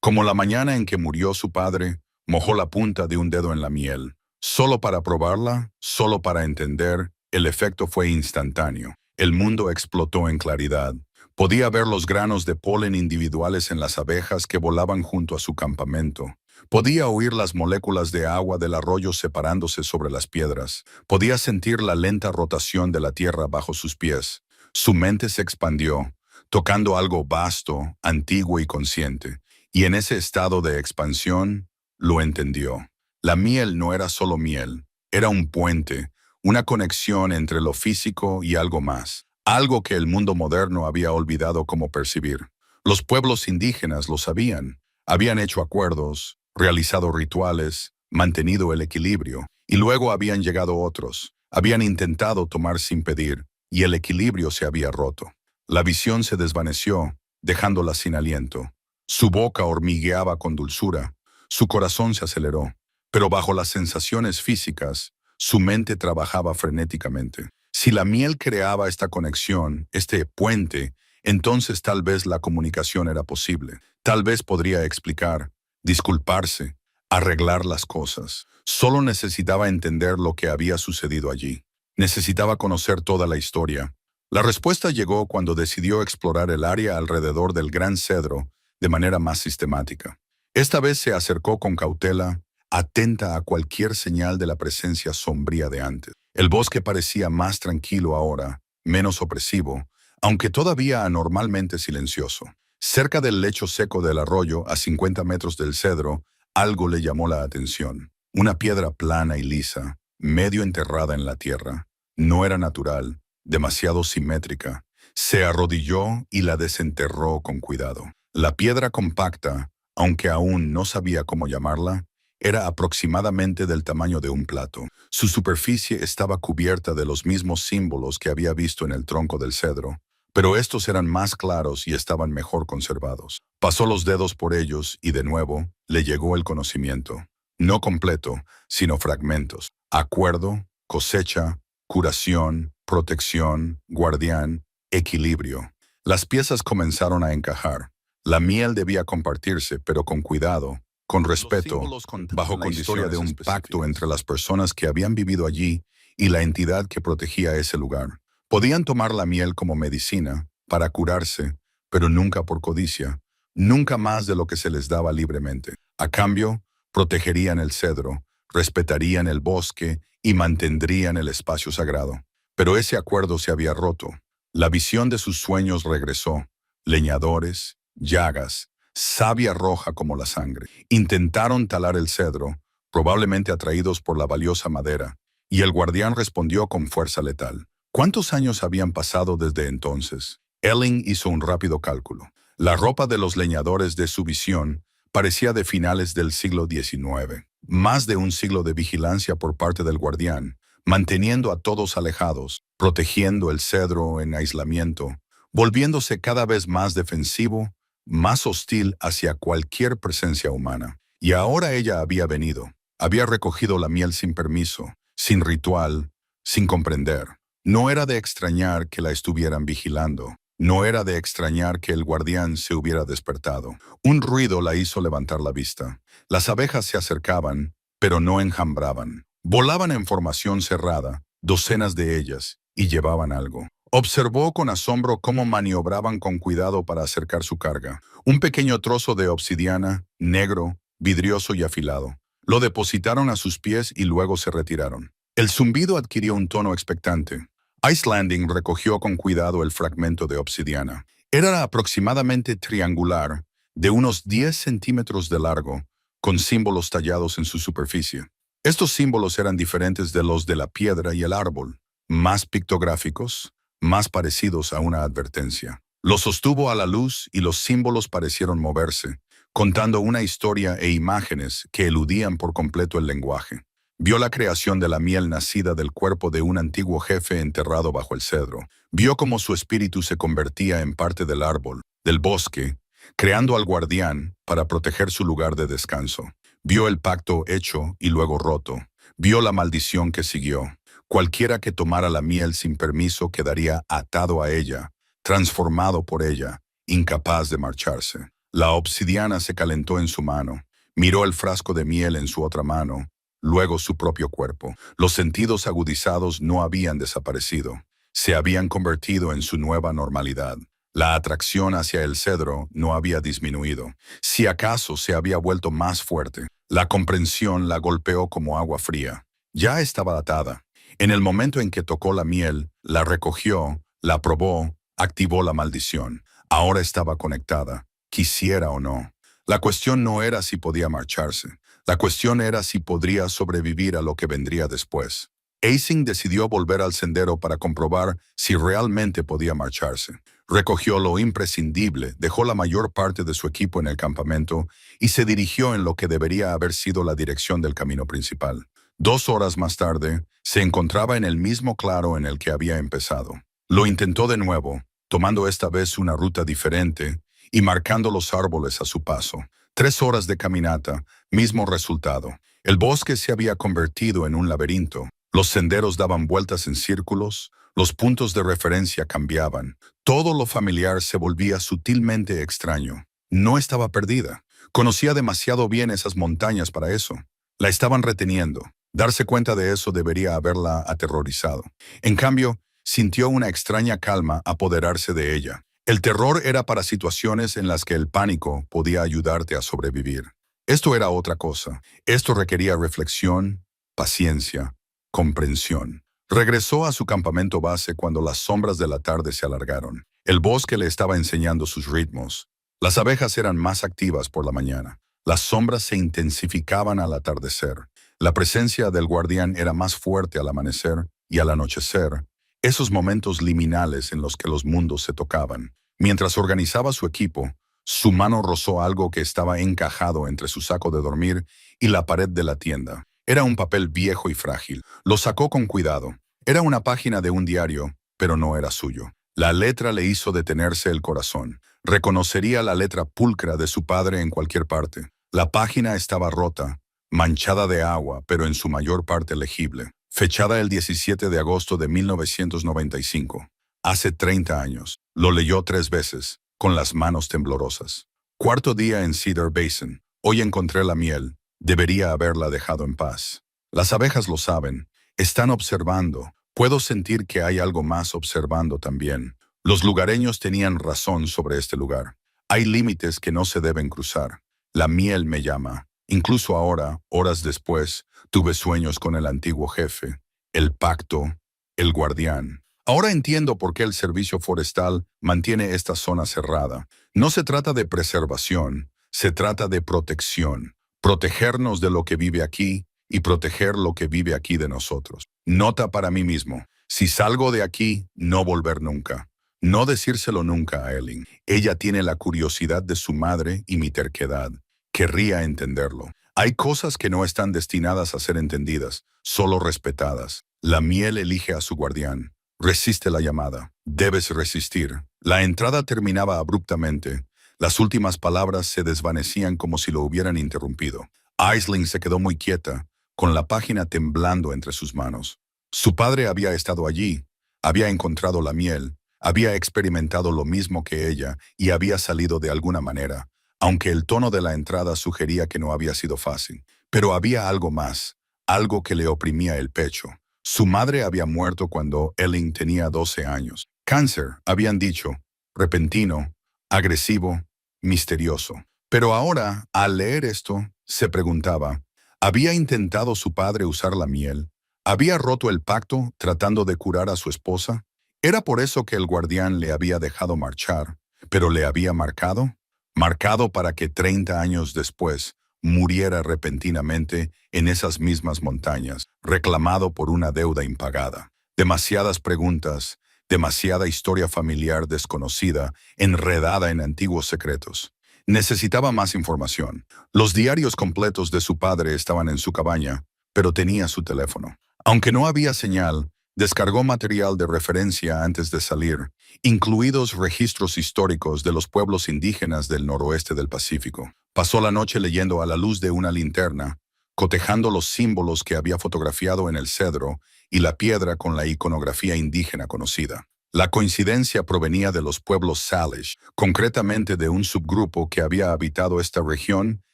como la mañana en que murió su padre, mojó la punta de un dedo en la miel. Solo para probarla, solo para entender, el efecto fue instantáneo. El mundo explotó en claridad. Podía ver los granos de polen individuales en las abejas que volaban junto a su campamento. Podía oír las moléculas de agua del arroyo separándose sobre las piedras. Podía sentir la lenta rotación de la tierra bajo sus pies. Su mente se expandió, tocando algo vasto, antiguo y consciente. Y en ese estado de expansión, lo entendió. La miel no era solo miel, era un puente, una conexión entre lo físico y algo más. Algo que el mundo moderno había olvidado cómo percibir. Los pueblos indígenas lo sabían. Habían hecho acuerdos, realizado rituales, mantenido el equilibrio, y luego habían llegado otros. Habían intentado tomar sin pedir, y el equilibrio se había roto. La visión se desvaneció, dejándola sin aliento. Su boca hormigueaba con dulzura, su corazón se aceleró, pero bajo las sensaciones físicas, su mente trabajaba frenéticamente. Si la miel creaba esta conexión, este puente, entonces tal vez la comunicación era posible. Tal vez podría explicar, disculparse, arreglar las cosas. Solo necesitaba entender lo que había sucedido allí. Necesitaba conocer toda la historia. La respuesta llegó cuando decidió explorar el área alrededor del Gran Cedro de manera más sistemática. Esta vez se acercó con cautela, atenta a cualquier señal de la presencia sombría de antes. El bosque parecía más tranquilo ahora, menos opresivo, aunque todavía anormalmente silencioso. Cerca del lecho seco del arroyo, a 50 metros del cedro, algo le llamó la atención. Una piedra plana y lisa, medio enterrada en la tierra. No era natural, demasiado simétrica. Se arrodilló y la desenterró con cuidado. La piedra compacta, aunque aún no sabía cómo llamarla, era aproximadamente del tamaño de un plato. Su superficie estaba cubierta de los mismos símbolos que había visto en el tronco del cedro, pero estos eran más claros y estaban mejor conservados. Pasó los dedos por ellos y de nuevo le llegó el conocimiento. No completo, sino fragmentos. Acuerdo, cosecha, curación, protección, guardián, equilibrio. Las piezas comenzaron a encajar. La miel debía compartirse, pero con cuidado, con respeto, bajo condición de un pacto entre las personas que habían vivido allí y la entidad que protegía ese lugar. Podían tomar la miel como medicina, para curarse, pero nunca por codicia, nunca más de lo que se les daba libremente. A cambio, protegerían el cedro, respetarían el bosque y mantendrían el espacio sagrado. Pero ese acuerdo se había roto. La visión de sus sueños regresó. Leñadores, llagas, savia roja como la sangre. Intentaron talar el cedro, probablemente atraídos por la valiosa madera, y el guardián respondió con fuerza letal. ¿Cuántos años habían pasado desde entonces? Elling hizo un rápido cálculo. La ropa de los leñadores de su visión parecía de finales del siglo XIX. Más de un siglo de vigilancia por parte del guardián, manteniendo a todos alejados, protegiendo el cedro en aislamiento, volviéndose cada vez más defensivo, más hostil hacia cualquier presencia humana. Y ahora ella había venido, había recogido la miel sin permiso, sin ritual, sin comprender. No era de extrañar que la estuvieran vigilando. No era de extrañar que el guardián se hubiera despertado. Un ruido la hizo levantar la vista. Las abejas se acercaban, pero no enjambraban. Volaban en formación cerrada, docenas de ellas, y llevaban algo. Observó con asombro cómo maniobraban con cuidado para acercar su carga. Un pequeño trozo de obsidiana, negro, vidrioso y afilado. Lo depositaron a sus pies y luego se retiraron. El zumbido adquirió un tono expectante. Icelanding recogió con cuidado el fragmento de obsidiana. Era aproximadamente triangular, de unos 10 centímetros de largo, con símbolos tallados en su superficie. Estos símbolos eran diferentes de los de la piedra y el árbol, más pictográficos, más parecidos a una advertencia. Los sostuvo a la luz y los símbolos parecieron moverse, contando una historia e imágenes que eludían por completo el lenguaje. Vio la creación de la miel nacida del cuerpo de un antiguo jefe enterrado bajo el cedro. Vio cómo su espíritu se convertía en parte del árbol, del bosque, creando al guardián para proteger su lugar de descanso. Vio el pacto hecho y luego roto. Vio la maldición que siguió. Cualquiera que tomara la miel sin permiso quedaría atado a ella, transformado por ella, incapaz de marcharse. La obsidiana se calentó en su mano. Miró el frasco de miel en su otra mano, luego su propio cuerpo. Los sentidos agudizados no habían desaparecido. Se habían convertido en su nueva normalidad. La atracción hacia el cedro no había disminuido. Si acaso se había vuelto más fuerte. La comprensión la golpeó como agua fría. Ya estaba atada. En el momento en que tocó la miel, la recogió, la probó, activó la maldición. Ahora estaba conectada, quisiera o no. La cuestión no era si podía marcharse. La cuestión era si podría sobrevivir a lo que vendría después. Aisling decidió volver al sendero para comprobar si realmente podía marcharse. Recogió lo imprescindible, dejó la mayor parte de su equipo en el campamento y se dirigió en lo que debería haber sido la dirección del camino principal. 2 horas más tarde, se encontraba en el mismo claro en el que había empezado. Lo intentó de nuevo, tomando esta vez una ruta diferente y marcando los árboles a su paso. 3 horas de caminata, mismo resultado. El bosque se había convertido en un laberinto. Los senderos daban vueltas en círculos, los puntos de referencia cambiaban. Todo lo familiar se volvía sutilmente extraño. No estaba perdida. Conocía demasiado bien esas montañas para eso. La estaban reteniendo. Darse cuenta de eso debería haberla aterrorizado. En cambio, sintió una extraña calma apoderarse de ella. El terror era para situaciones en las que el pánico podía ayudarte a sobrevivir. Esto era otra cosa. Esto requería reflexión, paciencia, comprensión. Regresó a su campamento base cuando las sombras de la tarde se alargaron. El bosque le estaba enseñando sus ritmos. Las abejas eran más activas por la mañana. Las sombras se intensificaban al atardecer. La presencia del guardián era más fuerte al amanecer y al anochecer, esos momentos liminales en los que los mundos se tocaban. Mientras organizaba su equipo, su mano rozó algo que estaba encajado entre su saco de dormir y la pared de la tienda. Era un papel viejo y frágil. Lo sacó con cuidado. Era una página de un diario, pero no era suyo. La letra le hizo detenerse el corazón. Reconocería la letra pulcra de su padre en cualquier parte. La página estaba rota, manchada de agua, pero en su mayor parte legible. Fechada el 17 de agosto de 1995. Hace 30 años. Lo leyó 3 veces, con las manos temblorosas. 4º día en Cedar Basin. Hoy encontré la miel. Debería haberla dejado en paz. Las abejas lo saben. Están observando. Puedo sentir que hay algo más observando también. Los lugareños tenían razón sobre este lugar. Hay límites que no se deben cruzar. La miel me llama. Incluso ahora, horas después, tuve sueños con el antiguo jefe, el pacto, el guardián. Ahora entiendo por qué el servicio forestal mantiene esta zona cerrada. No se trata de preservación, se trata de protección. Protegernos de lo que vive aquí y proteger lo que vive aquí de nosotros. Nota para mí mismo. Si salgo de aquí, no volver nunca. No decírselo nunca a Aisling. Ella tiene la curiosidad de su madre y mi terquedad. Querría entenderlo. Hay cosas que no están destinadas a ser entendidas, solo respetadas. La miel elige a su guardián. Resiste la llamada. Debes resistir. La entrada terminaba abruptamente. Las últimas palabras se desvanecían como si lo hubieran interrumpido. Aisling se quedó muy quieta, con la página temblando entre sus manos. Su padre había estado allí, había encontrado la miel, había experimentado lo mismo que ella y había salido de alguna manera, aunque el tono de la entrada sugería que no había sido fácil. Pero había algo más, algo que le oprimía el pecho. Su madre había muerto cuando Aisling tenía 12 años. Cáncer, habían dicho, repentino, agresivo, misterioso. Pero ahora, al leer esto, se preguntaba, ¿había intentado su padre usar la miel? ¿Había roto el pacto tratando de curar a su esposa? ¿Era por eso que el guardián le había dejado marchar, pero le había marcado? Marcado para que 30 años después muriera repentinamente en esas mismas montañas, reclamado por una deuda impagada. Demasiadas preguntas, demasiada historia familiar desconocida, enredada en antiguos secretos. Necesitaba más información. Los diarios completos de su padre estaban en su cabaña, pero tenía su teléfono. Aunque no había señal, descargó material de referencia antes de salir, incluidos registros históricos de los pueblos indígenas del noroeste del Pacífico. Pasó la noche leyendo a la luz de una linterna, cotejando los símbolos que había fotografiado en el cedro y la piedra con la iconografía indígena conocida. La coincidencia provenía de los pueblos Salish, concretamente de un subgrupo que había habitado esta región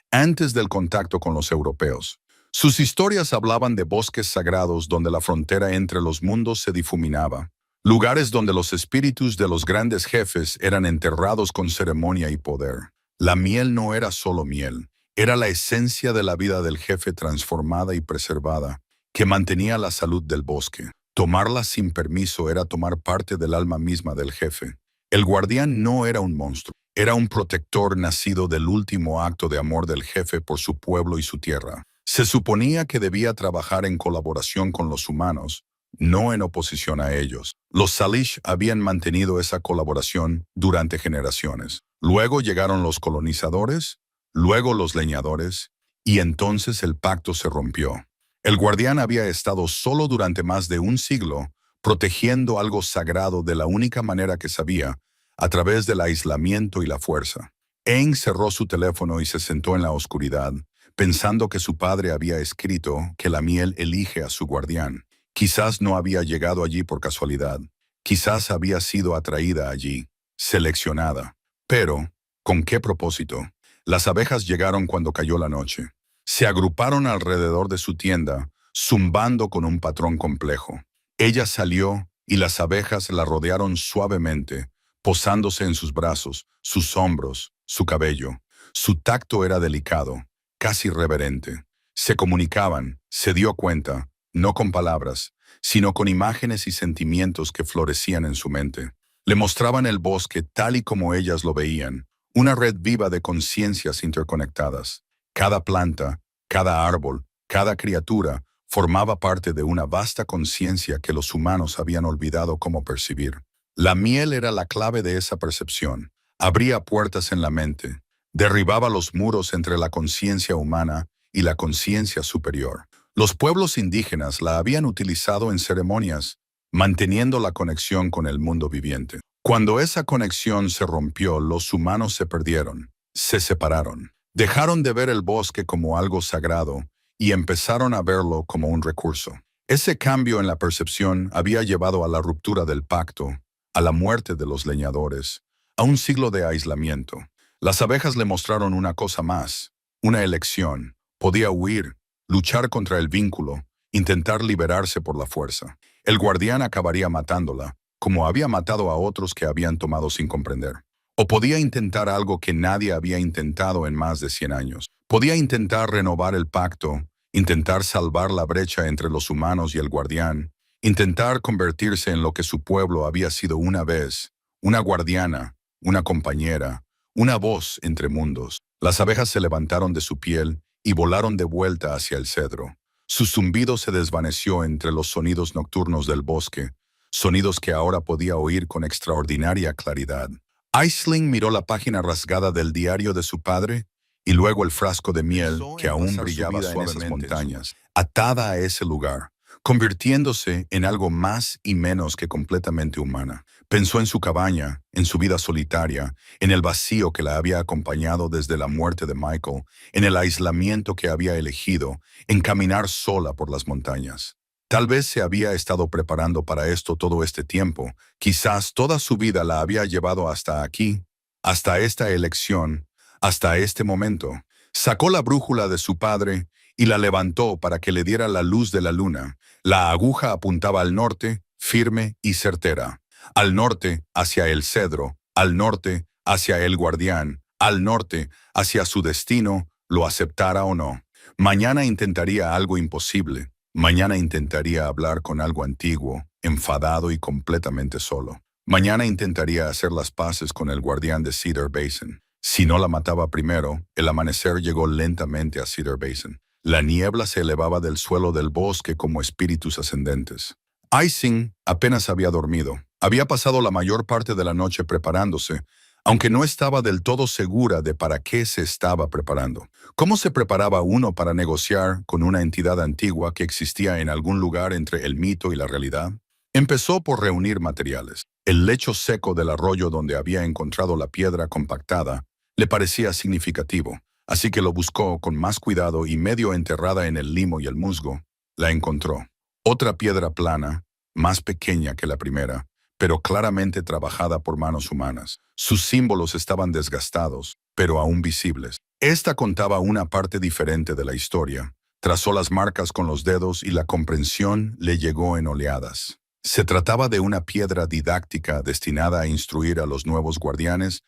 antes del contacto con los europeos. Sus historias hablaban de bosques sagrados donde la frontera entre los mundos se difuminaba, lugares donde los espíritus de los grandes jefes eran enterrados con ceremonia y poder. La miel no era solo miel, era la esencia de la vida del jefe transformada y preservada, que mantenía la salud del bosque. Tomarla sin permiso era tomar parte del alma misma del jefe. El guardián no era un monstruo, era un protector nacido del último acto de amor del jefe por su pueblo y su tierra. Se suponía que debía trabajar en colaboración con los humanos, no en oposición a ellos. Los Salish habían mantenido esa colaboración durante generaciones. Luego llegaron los colonizadores, luego los leñadores, y entonces el pacto se rompió. El guardián había estado solo durante más de un siglo, protegiendo algo sagrado de la única manera que sabía, a través del aislamiento y la fuerza. Aang cerró su teléfono y se sentó en la oscuridad, pensando que su padre había escrito que la miel elige a su guardián. Quizás no había llegado allí por casualidad, quizás había sido atraída allí, seleccionada. Pero, ¿con qué propósito? Las abejas llegaron cuando cayó la noche. Se agruparon alrededor de su tienda, zumbando con un patrón complejo. Ella salió y las abejas la rodearon suavemente, posándose en sus brazos, sus hombros, su cabello. Su tacto era delicado, casi reverente. Se comunicaban, se dio cuenta, no con palabras, sino con imágenes y sentimientos que florecían en su mente. Le mostraban el bosque tal y como ellas lo veían, una red viva de conciencias interconectadas. Cada planta, cada árbol, cada criatura formaba parte de una vasta conciencia que los humanos habían olvidado cómo percibir. La miel era la clave de esa percepción. Abría puertas en la mente, derribaba los muros entre la conciencia humana y la conciencia superior. Los pueblos indígenas la habían utilizado en ceremonias, manteniendo la conexión con el mundo viviente. Cuando esa conexión se rompió, los humanos se perdieron, se separaron. Dejaron de ver el bosque como algo sagrado y empezaron a verlo como un recurso. Ese cambio en la percepción había llevado a la ruptura del pacto, a la muerte de los leñadores, a un siglo de aislamiento. Las abejas le mostraron una cosa más, una elección. Podía huir, luchar contra el vínculo, intentar liberarse por la fuerza. El guardián acabaría matándola, como había matado a otros que habían tomado sin comprender. O podía intentar algo que nadie había intentado en más de 100 años. Podía intentar renovar el pacto, intentar salvar la brecha entre los humanos y el guardián, intentar convertirse en lo que su pueblo había sido una vez, una guardiana, una compañera, una voz entre mundos. Las abejas se levantaron de su piel y volaron de vuelta hacia el cedro. Su zumbido se desvaneció entre los sonidos nocturnos del bosque, sonidos que ahora podía oír con extraordinaria claridad. Aisling miró la página rasgada del diario de su padre y luego el frasco de miel que aún brillaba en esas montañas, atada a ese lugar, convirtiéndose en algo más y menos que completamente humana. Pensó en su cabaña, en su vida solitaria, en el vacío que la había acompañado desde la muerte de Michael, en el aislamiento que había elegido, en caminar sola por las montañas. Tal vez se había estado preparando para esto todo este tiempo, quizás toda su vida la había llevado hasta aquí, hasta esta elección, hasta este momento. Sacó la brújula de su padre y la levantó para que le diera la luz de la luna. La aguja apuntaba al norte, firme y certera. Al norte, hacia el cedro, al norte, hacia el guardián, al norte, hacia su destino, lo aceptara o no. Mañana intentaría algo imposible. Mañana intentaría hablar con algo antiguo, enfadado y completamente solo. Mañana intentaría hacer las paces con el guardián de Cedar Basin. Si no la mataba primero, el amanecer llegó lentamente a Cedar Basin. La niebla se elevaba del suelo del bosque como espíritus ascendentes. Aisling apenas había dormido. Había pasado la mayor parte de la noche preparándose, aunque no estaba del todo segura de para qué se estaba preparando. ¿Cómo se preparaba uno para negociar con una entidad antigua que existía en algún lugar entre el mito y la realidad? Empezó por reunir materiales. El lecho seco del arroyo donde había encontrado la piedra compactada le parecía significativo. Así que lo buscó con más cuidado y medio enterrada en el limo y el musgo, la encontró. Otra piedra plana, más pequeña que la primera, pero claramente trabajada por manos humanas. Sus símbolos estaban desgastados, pero aún visibles. Esta contaba una parte diferente de la historia. Trazó las marcas con los dedos y la comprensión le llegó en oleadas. Se trataba de una piedra didáctica destinada a instruir a los nuevos guardianes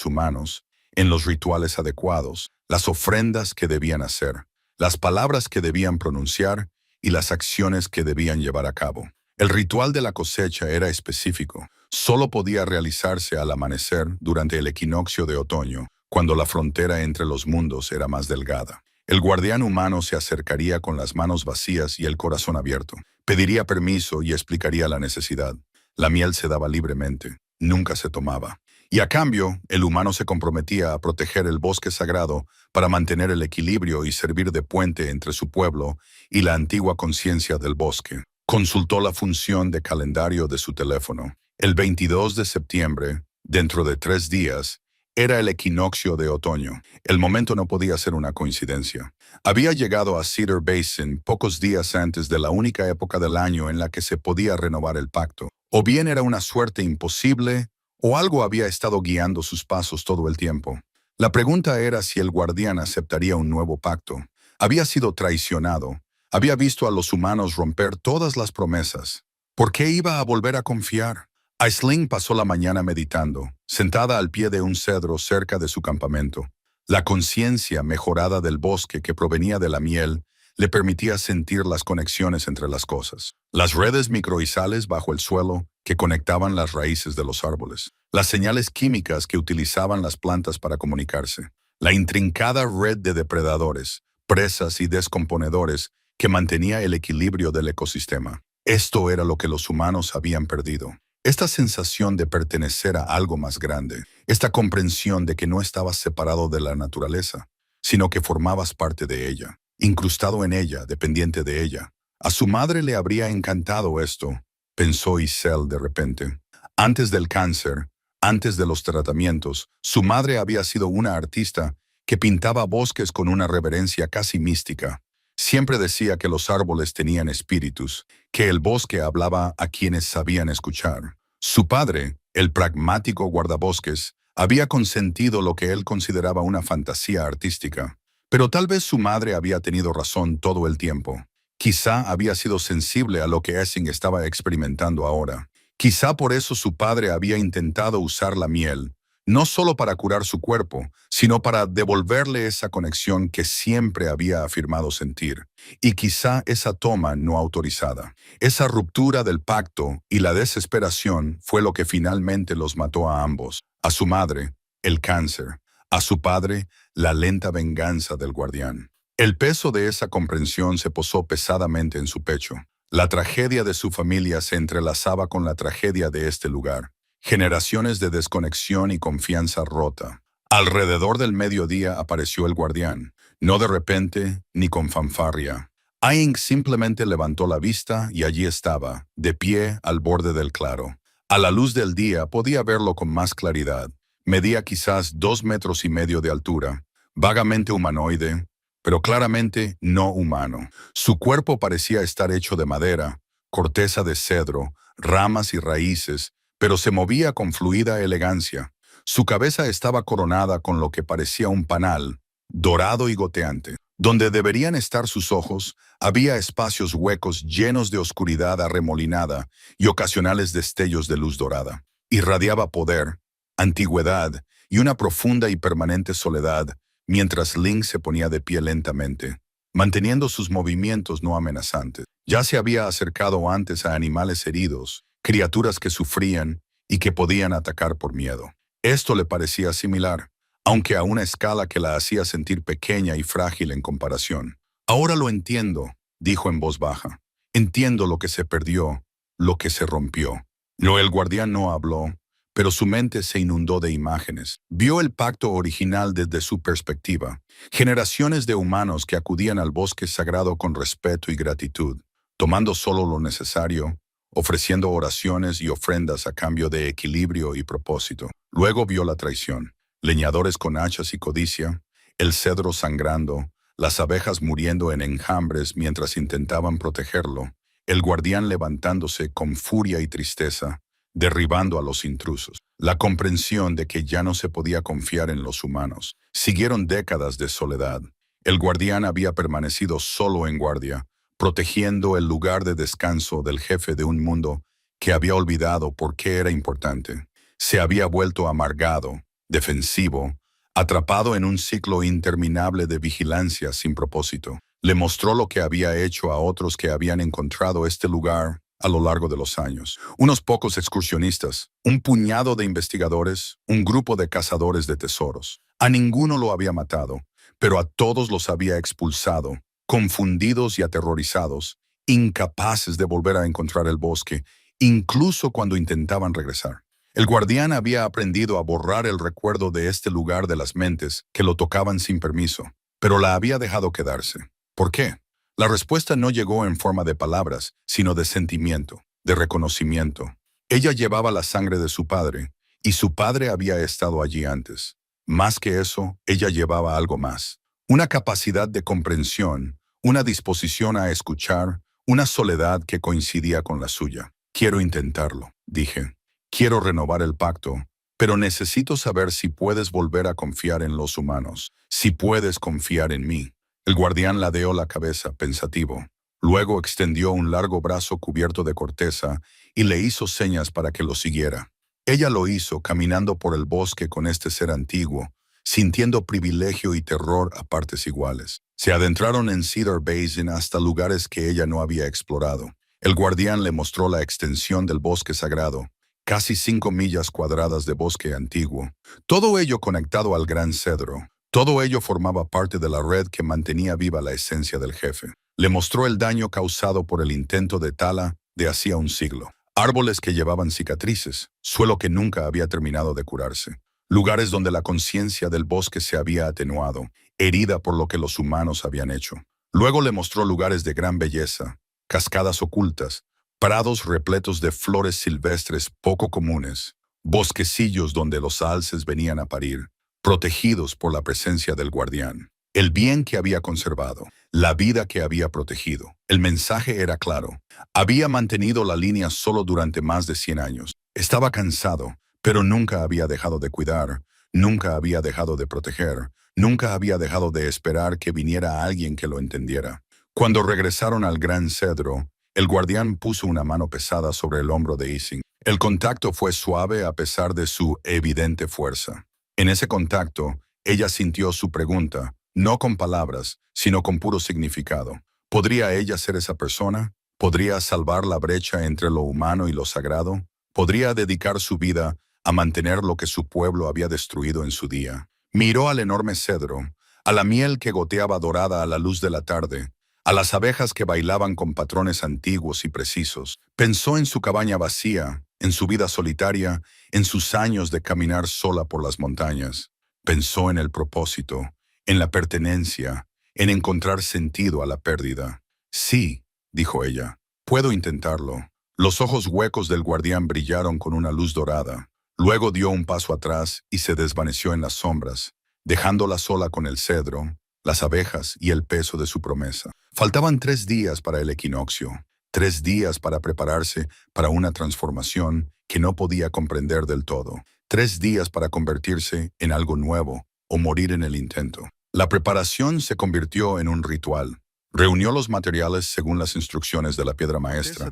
humanos, en los rituales adecuados, las ofrendas que debían hacer, las palabras que debían pronunciar y las acciones que debían llevar a cabo. El ritual de la cosecha era específico. Solo podía realizarse al amanecer durante el equinoccio de otoño, cuando la frontera entre los mundos era más delgada. El guardián humano se acercaría con las manos vacías y el corazón abierto. Pediría permiso y explicaría la necesidad. La miel se daba libremente, nunca se tomaba. Y a cambio, el humano se comprometía a proteger el bosque sagrado para mantener el equilibrio y servir de puente entre su pueblo y la antigua conciencia del bosque. Consultó la función de calendario de su teléfono. El 22 de septiembre, dentro de 3 días, era el equinoccio de otoño. El momento no podía ser una coincidencia. Había llegado a Cedar Basin pocos días antes de la única época del año en la que se podía renovar el pacto. O bien era una suerte imposible, o algo había estado guiando sus pasos todo el tiempo. La pregunta era si el guardián aceptaría un nuevo pacto. Había sido traicionado. Había visto a los humanos romper todas las promesas. ¿Por qué iba a volver a confiar? Aisling pasó la mañana meditando, sentada al pie de un cedro cerca de su campamento. La conciencia mejorada del bosque que provenía de la miel le permitía sentir las conexiones entre las cosas. Las redes microizales bajo el suelo que conectaban las raíces de los árboles. Las señales químicas que utilizaban las plantas para comunicarse. La intrincada red de depredadores, presas y descomponedores que mantenía el equilibrio del ecosistema. Esto era lo que los humanos habían perdido. Esta sensación de pertenecer a algo más grande, esta comprensión de que no estabas separado de la naturaleza, sino que formabas parte de ella, incrustado en ella, dependiente de ella. A su madre le habría encantado esto, pensó Isel de repente. Antes del cáncer, antes de los tratamientos, su madre había sido una artista que pintaba bosques con una reverencia casi mística. Siempre decía que los árboles tenían espíritus, que el bosque hablaba a quienes sabían escuchar. Su padre, el pragmático guardabosques, había consentido lo que él consideraba una fantasía artística. Pero tal vez su madre había tenido razón todo el tiempo. Quizá había sido sensible a lo que Essing estaba experimentando ahora. Quizá por eso su padre había intentado usar la miel, no solo para curar su cuerpo, sino para devolverle esa conexión que siempre había afirmado sentir. Y quizá esa toma no autorizada, esa ruptura del pacto y la desesperación fue lo que finalmente los mató a ambos. A su madre, el cáncer. A su padre, la lenta venganza del guardián. El peso de esa comprensión se posó pesadamente en su pecho. La tragedia de su familia se entrelazaba con la tragedia de este lugar. Generaciones de desconexión y confianza rota. Alrededor del mediodía apareció el guardián, no de repente ni con fanfarria. Aang simplemente levantó la vista y allí estaba, de pie al borde del claro. A la luz del día podía verlo con más claridad. Medía quizás 2,5 metros de altura, vagamente humanoide, pero claramente no humano. Su cuerpo parecía estar hecho de madera, corteza de cedro, ramas y raíces, pero se movía con fluida elegancia. Su cabeza estaba coronada con lo que parecía un panal, dorado y goteante. Donde deberían estar sus ojos, había espacios huecos llenos de oscuridad arremolinada y ocasionales destellos de luz dorada. Irradiaba poder, antigüedad y una profunda y permanente soledad, mientras Ling se ponía de pie lentamente, manteniendo sus movimientos no amenazantes. Ya se había acercado antes a animales heridos, criaturas que sufrían y que podían atacar por miedo. Esto le parecía similar, aunque a una escala que la hacía sentir pequeña y frágil en comparación. Ahora lo entiendo, dijo en voz baja. Entiendo lo que se perdió, lo que se rompió. No, el guardián no habló, pero su mente se inundó de imágenes. Vio el pacto original desde su perspectiva. Generaciones de humanos que acudían al bosque sagrado con respeto y gratitud, tomando solo lo necesario, ofreciendo oraciones y ofrendas a cambio de equilibrio y propósito. Luego vio la traición. Leñadores con hachas y codicia, el cedro sangrando, las abejas muriendo en enjambres mientras intentaban protegerlo, el guardián levantándose con furia y tristeza, derribando a los intrusos. La comprensión de que ya no se podía confiar en los humanos. Siguieron décadas de soledad. El guardián había permanecido solo en guardia, protegiendo el lugar de descanso del jefe de un mundo que había olvidado por qué era importante. Se había vuelto amargado, defensivo, atrapado en un ciclo interminable de vigilancia sin propósito. Le mostró lo que había hecho a otros que habían encontrado este lugar a lo largo de los años. Unos pocos excursionistas, un puñado de investigadores, un grupo de cazadores de tesoros. A ninguno lo había matado, pero a todos los había expulsado, confundidos y aterrorizados, incapaces de volver a encontrar el bosque, incluso cuando intentaban regresar. El guardián había aprendido a borrar el recuerdo de este lugar de las mentes que lo tocaban sin permiso, pero la había dejado quedarse. ¿Por qué? La respuesta no llegó en forma de palabras, sino de sentimiento, de reconocimiento. Ella llevaba la sangre de su padre, y su padre había estado allí antes. Más que eso, ella llevaba algo más. Una capacidad de comprensión, una disposición a escuchar, una soledad que coincidía con la suya. Quiero intentarlo, dije. Quiero renovar el pacto, pero necesito saber si puedes volver a confiar en los humanos, si puedes confiar en mí. El guardián ladeó la cabeza, pensativo. Luego extendió un largo brazo cubierto de corteza y le hizo señas para que lo siguiera. Ella lo hizo caminando por el bosque con este ser antiguo, sintiendo privilegio y terror a partes iguales. Se adentraron en Cedar Basin hasta lugares que ella no había explorado. El guardián le mostró la extensión del bosque sagrado, casi 5 millas cuadradas de bosque antiguo, todo ello conectado al gran cedro. Todo ello formaba parte de la red que mantenía viva la esencia del jefe. Le mostró el daño causado por el intento de tala de hacía un siglo. Árboles que llevaban cicatrices, suelo que nunca había terminado de curarse. Lugares donde la conciencia del bosque se había atenuado, herida por lo que los humanos habían hecho. Luego le mostró lugares de gran belleza, cascadas ocultas, prados repletos de flores silvestres poco comunes, bosquecillos donde los alces venían a parir, protegidos por la presencia del guardián. El bien que había conservado, la vida que había protegido. El mensaje era claro. Había mantenido la línea solo durante más de 100 años. Estaba cansado, pero nunca había dejado de cuidar, nunca había dejado de proteger, nunca había dejado de esperar que viniera alguien que lo entendiera. Cuando regresaron al gran cedro, el guardián puso una mano pesada sobre el hombro de Ising. El contacto fue suave a pesar de su evidente fuerza. En ese contacto, ella sintió su pregunta, no con palabras, sino con puro significado. ¿Podría ella ser esa persona? ¿Podría salvar la brecha entre lo humano y lo sagrado? ¿Podría dedicar su vida a mantener lo que su pueblo había destruido en su día? Miró al enorme cedro, a la miel que goteaba dorada a la luz de la tarde, a las abejas que bailaban con patrones antiguos y precisos. Pensó en su cabaña vacía, en su vida solitaria, en sus años de caminar sola por las montañas. Pensó en el propósito, en la pertenencia, en encontrar sentido a la pérdida. Sí, dijo ella, puedo intentarlo. Los ojos huecos del guardián brillaron con una luz dorada. Luego dio un paso atrás y se desvaneció en las sombras, dejándola sola con el cedro, las abejas y el peso de su promesa. Faltaban 3 días para el equinoccio, 3 días para prepararse para una transformación que no podía comprender del todo, 3 días para convertirse en algo nuevo o morir en el intento. La preparación se convirtió en un ritual. Reunió los materiales según las instrucciones de la piedra maestra,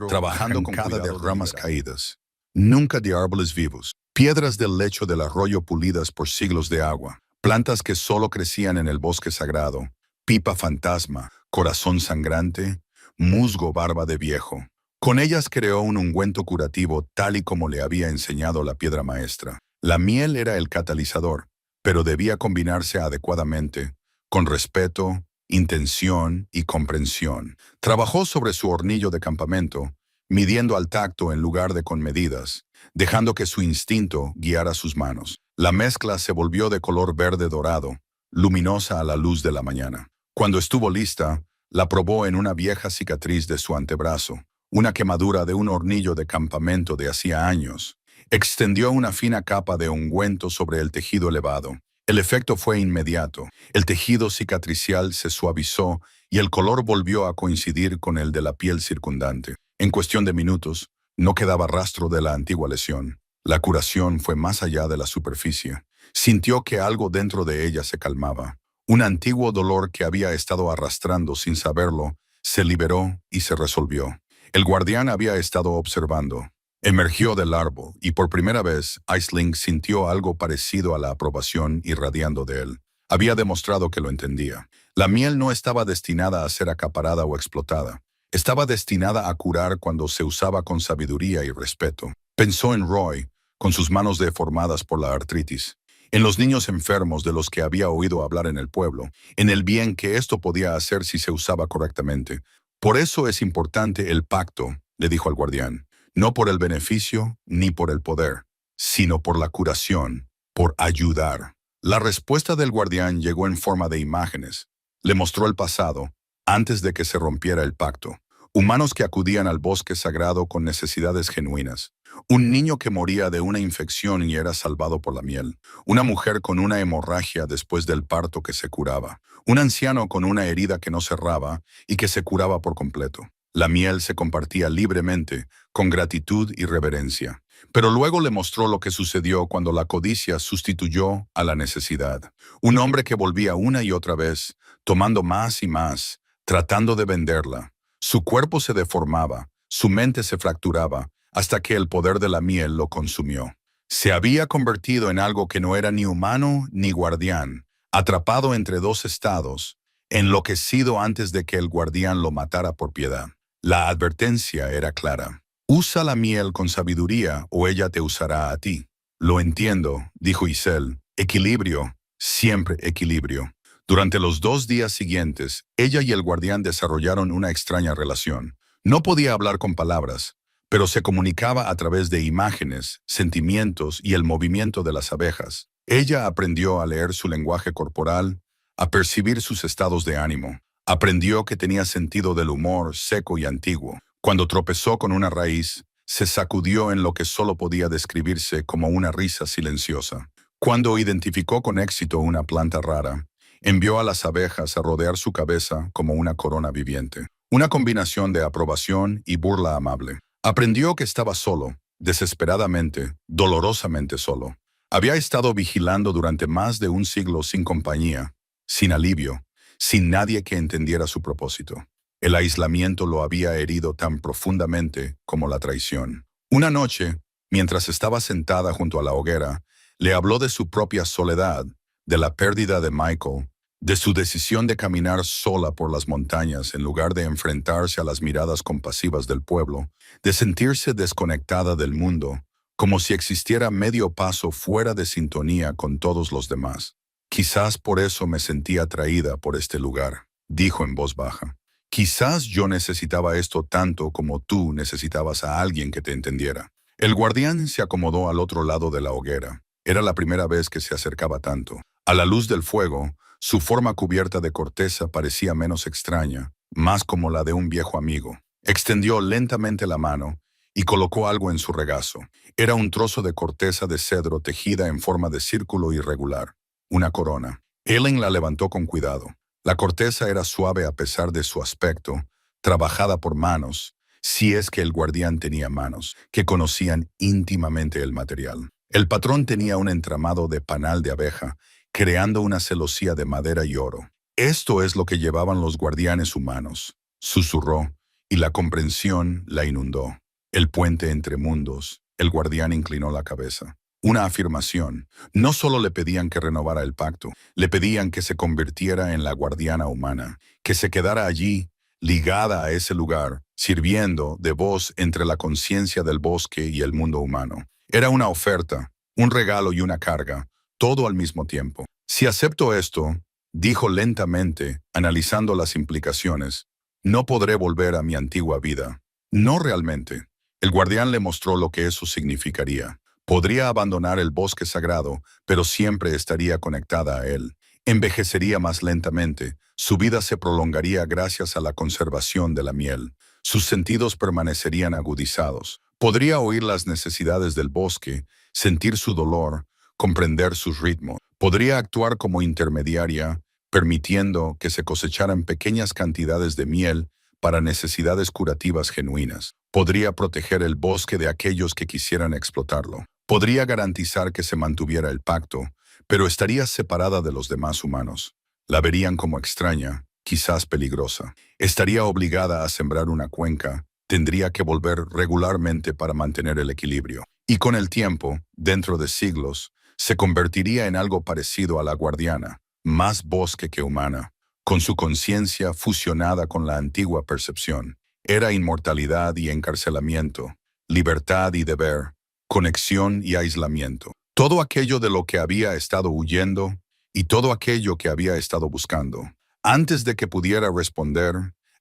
trabajando con cada de ramas caídas, nunca de árboles vivos, piedras del lecho del arroyo pulidas por siglos de agua, plantas que solo crecían en el bosque sagrado, pipa fantasma, corazón sangrante, musgo barba de viejo. Con ellas creó un ungüento curativo tal y como le había enseñado la piedra maestra. La miel era el catalizador, pero debía combinarse adecuadamente, con respeto, intención y comprensión. Trabajó sobre su hornillo de campamento, midiendo al tacto en lugar de con medidas, dejando que su instinto guiara sus manos. La mezcla se volvió de color verde dorado, luminosa a la luz de la mañana. Cuando estuvo lista, la probó en una vieja cicatriz de su antebrazo, una quemadura de un hornillo de campamento de hacía años. Extendió una fina capa de ungüento sobre el tejido elevado, El efecto fue inmediato. El tejido cicatricial se suavizó y el color volvió a coincidir con el de la piel circundante. En cuestión de minutos, no quedaba rastro de la antigua lesión. La curación fue más allá de la superficie. Sintió que algo dentro de ella se calmaba. Un antiguo dolor que había estado arrastrando sin saberlo, se liberó y se resolvió. El guardián había estado observando. Emergió del árbol y por primera vez Aisling sintió algo parecido a la aprobación irradiando de él. Había demostrado que lo entendía. La miel no estaba destinada a ser acaparada o explotada. Estaba destinada a curar cuando se usaba con sabiduría y respeto. Pensó en Roy, con sus manos deformadas por la artritis, en los niños enfermos de los que había oído hablar en el pueblo, en el bien que esto podía hacer si se usaba correctamente. Por eso es importante el pacto, le dijo al guardián. No por el beneficio ni por el poder, sino por la curación, por ayudar. La respuesta del guardián llegó en forma de imágenes. Le mostró el pasado, antes de que se rompiera el pacto. Humanos que acudían al bosque sagrado con necesidades genuinas. Un niño que moría de una infección y era salvado por la miel. Una mujer con una hemorragia después del parto que se curaba. Un anciano con una herida que no cerraba y que se curaba por completo. La miel se compartía libremente, con gratitud y reverencia. Pero luego le mostró lo que sucedió cuando la codicia sustituyó a la necesidad. Un hombre que volvía una y otra vez, tomando más y más, tratando de venderla. Su cuerpo se deformaba, su mente se fracturaba, hasta que el poder de la miel lo consumió. Se había convertido en algo que no era ni humano ni guardián, atrapado entre dos estados, enloquecido antes de que el guardián lo matara por piedad. La advertencia era clara. Usa la miel con sabiduría o ella te usará a ti. Lo entiendo, dijo Isel. Equilibrio, siempre equilibrio. Durante los 2 días siguientes, ella y el guardián desarrollaron una extraña relación. No podía hablar con palabras, pero se comunicaba a través de imágenes, sentimientos y el movimiento de las abejas. Ella aprendió a leer su lenguaje corporal, a percibir sus estados de ánimo. Aprendió que tenía sentido del humor seco y antiguo. Cuando tropezó con una raíz, se sacudió en lo que solo podía describirse como una risa silenciosa. Cuando identificó con éxito una planta rara, envió a las abejas a rodear su cabeza como una corona viviente. Una combinación de aprobación y burla amable. Aprendió que estaba solo, desesperadamente, dolorosamente solo. Había estado vigilando durante más de un siglo sin compañía, sin alivio, sin nadie que entendiera su propósito. El aislamiento lo había herido tan profundamente como la traición. Una noche, mientras estaba sentada junto a la hoguera, le habló de su propia soledad, de la pérdida de Michael, de su decisión de caminar sola por las montañas en lugar de enfrentarse a las miradas compasivas del pueblo, de sentirse desconectada del mundo, como si existiera medio paso fuera de sintonía con todos los demás. Quizás por eso me sentía atraída por este lugar, dijo en voz baja. Quizás yo necesitaba esto tanto como tú necesitabas a alguien que te entendiera. El guardián se acomodó al otro lado de la hoguera. Era la primera vez que se acercaba tanto. A la luz del fuego, su forma cubierta de corteza parecía menos extraña, más como la de un viejo amigo. Extendió lentamente la mano y colocó algo en su regazo. Era un trozo de corteza de cedro tejida en forma de círculo irregular. Una corona. Ellen la levantó con cuidado. La corteza era suave a pesar de su aspecto, trabajada por manos, si es que el guardián tenía manos, que conocían íntimamente el material. El patrón tenía un entramado de panal de abeja, creando una celosía de madera y oro. Esto es lo que llevaban los guardianes humanos, susurró, y la comprensión la inundó. El puente entre mundos. El guardián inclinó la cabeza. Una afirmación. No solo le pedían que renovara el pacto, le pedían que se convirtiera en la guardiana humana, que se quedara allí, ligada a ese lugar, sirviendo de voz entre la conciencia del bosque y el mundo humano. Era una oferta, un regalo y una carga, todo al mismo tiempo. Si acepto esto, dijo lentamente, analizando las implicaciones, no podré volver a mi antigua vida. No realmente. El guardián le mostró lo que eso significaría. Podría abandonar el bosque sagrado, pero siempre estaría conectada a él. Envejecería más lentamente, su vida se prolongaría gracias a la conservación de la miel. Sus sentidos permanecerían agudizados. Podría oír las necesidades del bosque, sentir su dolor, comprender sus ritmos. Podría actuar como intermediaria, permitiendo que se cosecharan pequeñas cantidades de miel para necesidades curativas genuinas. Podría proteger el bosque de aquellos que quisieran explotarlo. Podría garantizar que se mantuviera el pacto, pero estaría separada de los demás humanos. La verían como extraña, quizás peligrosa. Estaría obligada a sembrar una cuenca, tendría que volver regularmente para mantener el equilibrio. Y con el tiempo, dentro de siglos, se convertiría en algo parecido a la guardiana, más bosque que humana, con su conciencia fusionada con la antigua percepción. Era inmortalidad y encarcelamiento, libertad y deber, conexión y aislamiento. Todo aquello de lo que había estado huyendo y todo aquello que había estado buscando. Antes de que pudiera responder,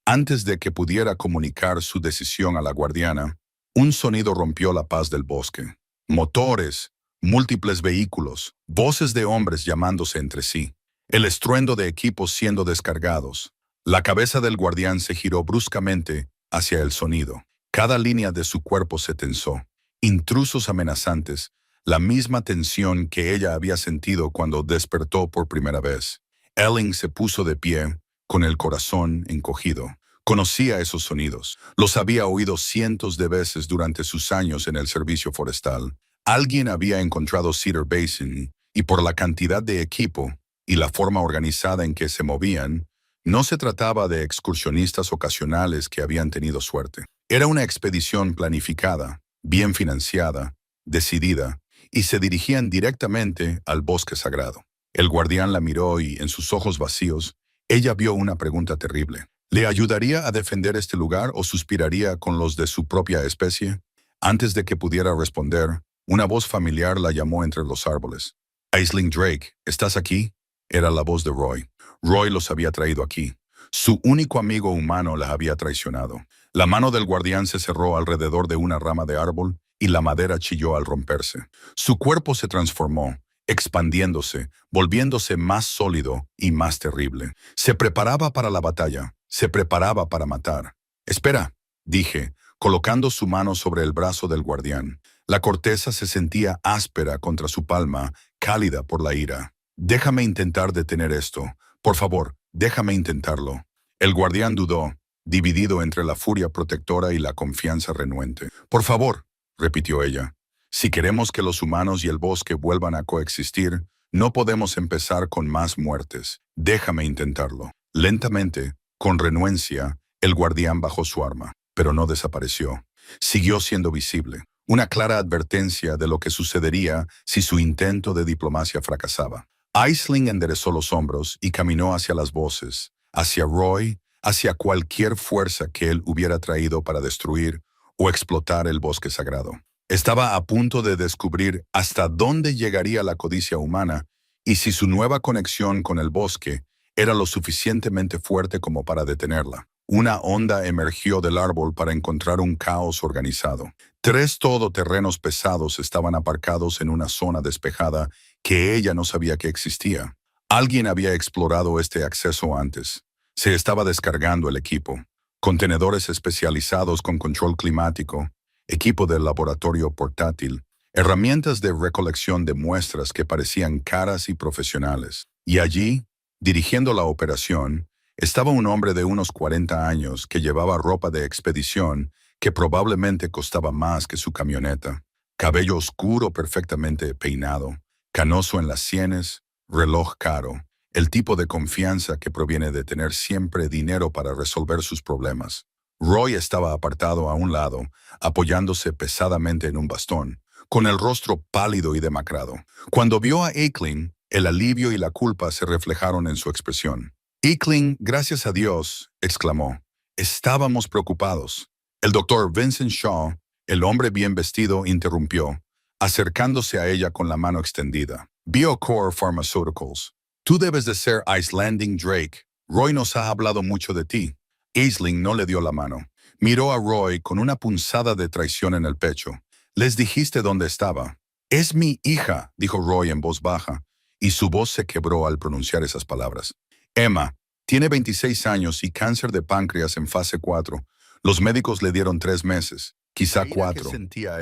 antes de que pudiera comunicar su decisión a la guardiana, un sonido rompió la paz del bosque. Motores, múltiples vehículos, voces de hombres llamándose entre sí, el estruendo de equipos siendo descargados. La cabeza del guardián se giró bruscamente hacia el sonido. Cada línea de su cuerpo se tensó. Intrusos amenazantes, la misma tensión que ella había sentido cuando despertó por primera vez. Elling se puso de pie, con el corazón encogido. Conocía esos sonidos. Los había oído cientos de veces durante sus años en el servicio forestal. Alguien había encontrado Cedar Basin, y por la cantidad de equipo y la forma organizada en que se movían, no se trataba de excursionistas ocasionales que habían tenido suerte. Era una expedición planificada, bien financiada, decidida, y se dirigían directamente al bosque sagrado. El guardián la miró y, en sus ojos vacíos, ella vio una pregunta terrible. ¿Le ayudaría a defender este lugar o suspiraría con los de su propia especie? Antes de que pudiera responder, una voz familiar la llamó entre los árboles. Aisling Drake, ¿estás aquí? Era la voz de Roy. Roy los había traído aquí. Su único amigo humano la había traicionado. La mano del guardián se cerró alrededor de una rama de árbol y la madera chilló al romperse. Su cuerpo se transformó, expandiéndose, volviéndose más sólido y más terrible. Se preparaba para la batalla, se preparaba para matar. «Espera», dije, colocando su mano sobre el brazo del guardián. La corteza se sentía áspera contra su palma, cálida por la ira. «Déjame intentar detener esto. Por favor, déjame intentarlo». El guardián dudó, dividido entre la furia protectora y la confianza renuente. «Por favor», repitió ella. «Si queremos que los humanos y el bosque vuelvan a coexistir, no podemos empezar con más muertes. Déjame intentarlo». Lentamente, con renuencia, el guardián bajó su arma, pero no desapareció. Siguió siendo visible. Una clara advertencia de lo que sucedería si su intento de diplomacia fracasaba. Aisling enderezó los hombros y caminó hacia las voces, hacia Roy, hacia cualquier fuerza que él hubiera traído para destruir o explotar el bosque sagrado. Estaba a punto de descubrir hasta dónde llegaría la codicia humana y si su nueva conexión con el bosque era lo suficientemente fuerte como para detenerla. Una onda emergió del árbol para encontrar un caos organizado. 3 todoterrenos pesados estaban aparcados en una zona despejada que ella no sabía que existía. Alguien había explorado este acceso antes. Se estaba descargando el equipo. Contenedores especializados con control climático, equipo de laboratorio portátil, herramientas de recolección de muestras que parecían caras y profesionales. Y allí, dirigiendo la operación, estaba un hombre de unos 40 años que llevaba ropa de expedición que probablemente costaba más que su camioneta. Cabello oscuro perfectamente peinado, canoso en las sienes, reloj caro, el tipo de confianza que proviene de tener siempre dinero para resolver sus problemas. Roy estaba apartado a un lado, apoyándose pesadamente en un bastón, con el rostro pálido y demacrado. Cuando vio a Aisling, el alivio y la culpa se reflejaron en su expresión. «Aisling, gracias a Dios», exclamó. «Estábamos preocupados». El doctor Vincent Shaw, el hombre bien vestido, interrumpió, acercándose a ella con la mano extendida. «BioCore Pharmaceuticals. Tú debes de ser Aisling Drake. Roy nos ha hablado mucho de ti». Aisling no le dio la mano. Miró a Roy con una punzada de traición en el pecho. «¿Les dijiste dónde estaba?» «Es mi hija», dijo Roy en voz baja, y su voz se quebró al pronunciar esas palabras. «Emma, tiene 26 años y cáncer de páncreas en fase 4. Los médicos le dieron 3 meses, quizá 4.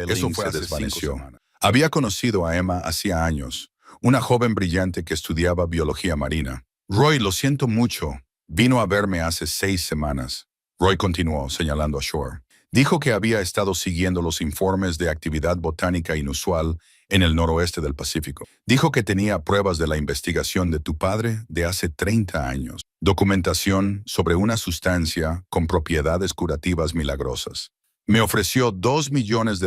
Eso fue hace 5 semanas. Había conocido a Emma hacía años. una joven brillante que estudiaba biología marina. Roy, lo siento mucho. Vino a verme hace 6 semanas. Roy continuó, señalando a Shore. Dijo que había estado siguiendo los informes de actividad botánica inusual en el noroeste del Pacífico. Dijo que tenía pruebas de la investigación de tu padre de hace 30 años. Documentación sobre una sustancia con propiedades curativas milagrosas. Me ofreció $2 millones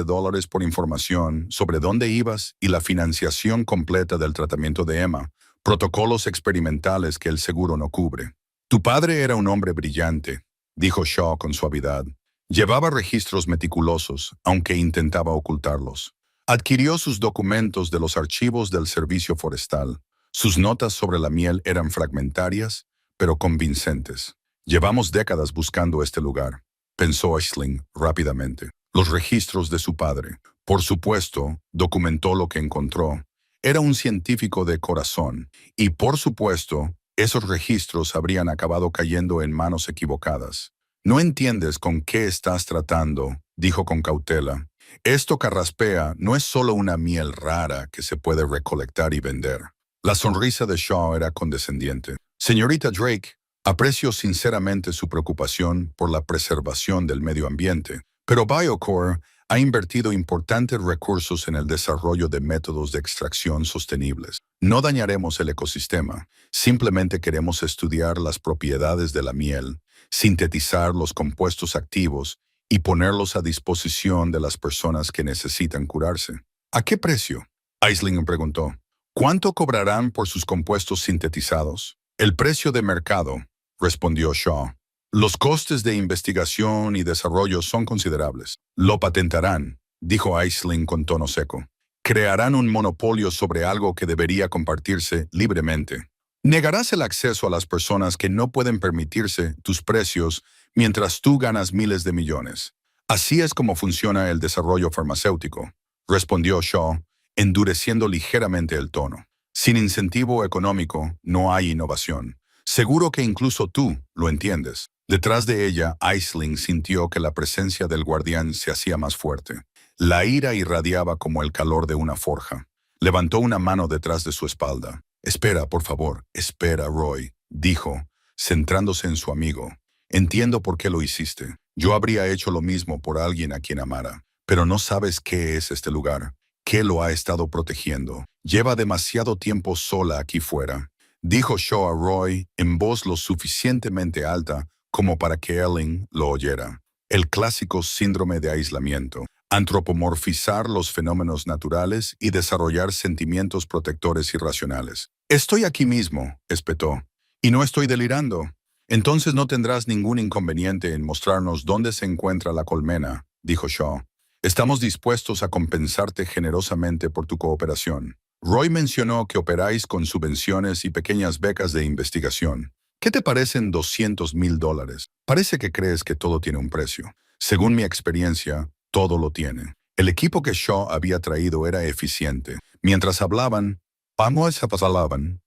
por información sobre dónde ibas y la financiación completa del tratamiento de Emma, protocolos experimentales que el seguro no cubre. Tu padre era un hombre brillante, dijo Shaw con suavidad. Llevaba registros meticulosos, aunque intentaba ocultarlos. Adquirió sus documentos de los archivos del Servicio Forestal. Sus notas sobre la miel eran fragmentarias, pero convincentes. Llevamos décadas buscando este lugar, pensó Aisling rápidamente. Los registros de su padre. Por supuesto, documentó lo que encontró. Era un científico de corazón, y por supuesto, esos registros habrían acabado cayendo en manos equivocadas. No entiendes con qué estás tratando, dijo con cautela. Esto carraspea no es solo una miel rara que se puede recolectar y vender. La sonrisa de Shaw era condescendiente. Señorita Drake, aprecio sinceramente su preocupación por la preservación del medio ambiente, pero BioCore ha invertido importantes recursos en el desarrollo de métodos de extracción sostenibles. No dañaremos el ecosistema, simplemente queremos estudiar las propiedades de la miel, sintetizar los compuestos activos y ponerlos a disposición de las personas que necesitan curarse. ¿A qué precio? Aisling preguntó. ¿Cuánto cobrarán por sus compuestos sintetizados? El precio de mercado, respondió Shaw. Los costes de investigación y desarrollo son considerables. Lo patentarán, dijo Aisling con tono seco. Crearán un monopolio sobre algo que debería compartirse libremente. Negarás el acceso a las personas que no pueden permitirse tus precios mientras tú ganas miles de millones. Así es como funciona el desarrollo farmacéutico, respondió Shaw, endureciendo ligeramente el tono. Sin incentivo económico no hay innovación. Seguro que incluso tú lo entiendes. Detrás de ella, Aisling sintió que la presencia del guardián se hacía más fuerte. La ira irradiaba como el calor de una forja. Levantó una mano detrás de su espalda. Espera, por favor, espera, Roy, dijo, centrándose en su amigo. Entiendo por qué lo hiciste. Yo habría hecho lo mismo por alguien a quien amara. Pero no sabes qué es este lugar, qué lo ha estado protegiendo. Lleva demasiado tiempo sola aquí fuera. Dijo Shaw a Roy en voz lo suficientemente alta como para que Ellen lo oyera. El clásico síndrome de aislamiento. Antropomorfizar los fenómenos naturales y desarrollar sentimientos protectores irracionales. Estoy aquí mismo, espetó, y no estoy delirando. Entonces no tendrás ningún inconveniente en mostrarnos dónde se encuentra la colmena, dijo Shaw. Estamos dispuestos a compensarte generosamente por tu cooperación. Roy mencionó que operáis con subvenciones y pequeñas becas de investigación. ¿Qué te parecen $200,000? Parece que crees que todo tiene un precio. Según mi experiencia, todo lo tiene. El equipo que Shaw había traído era eficiente. Mientras hablaban,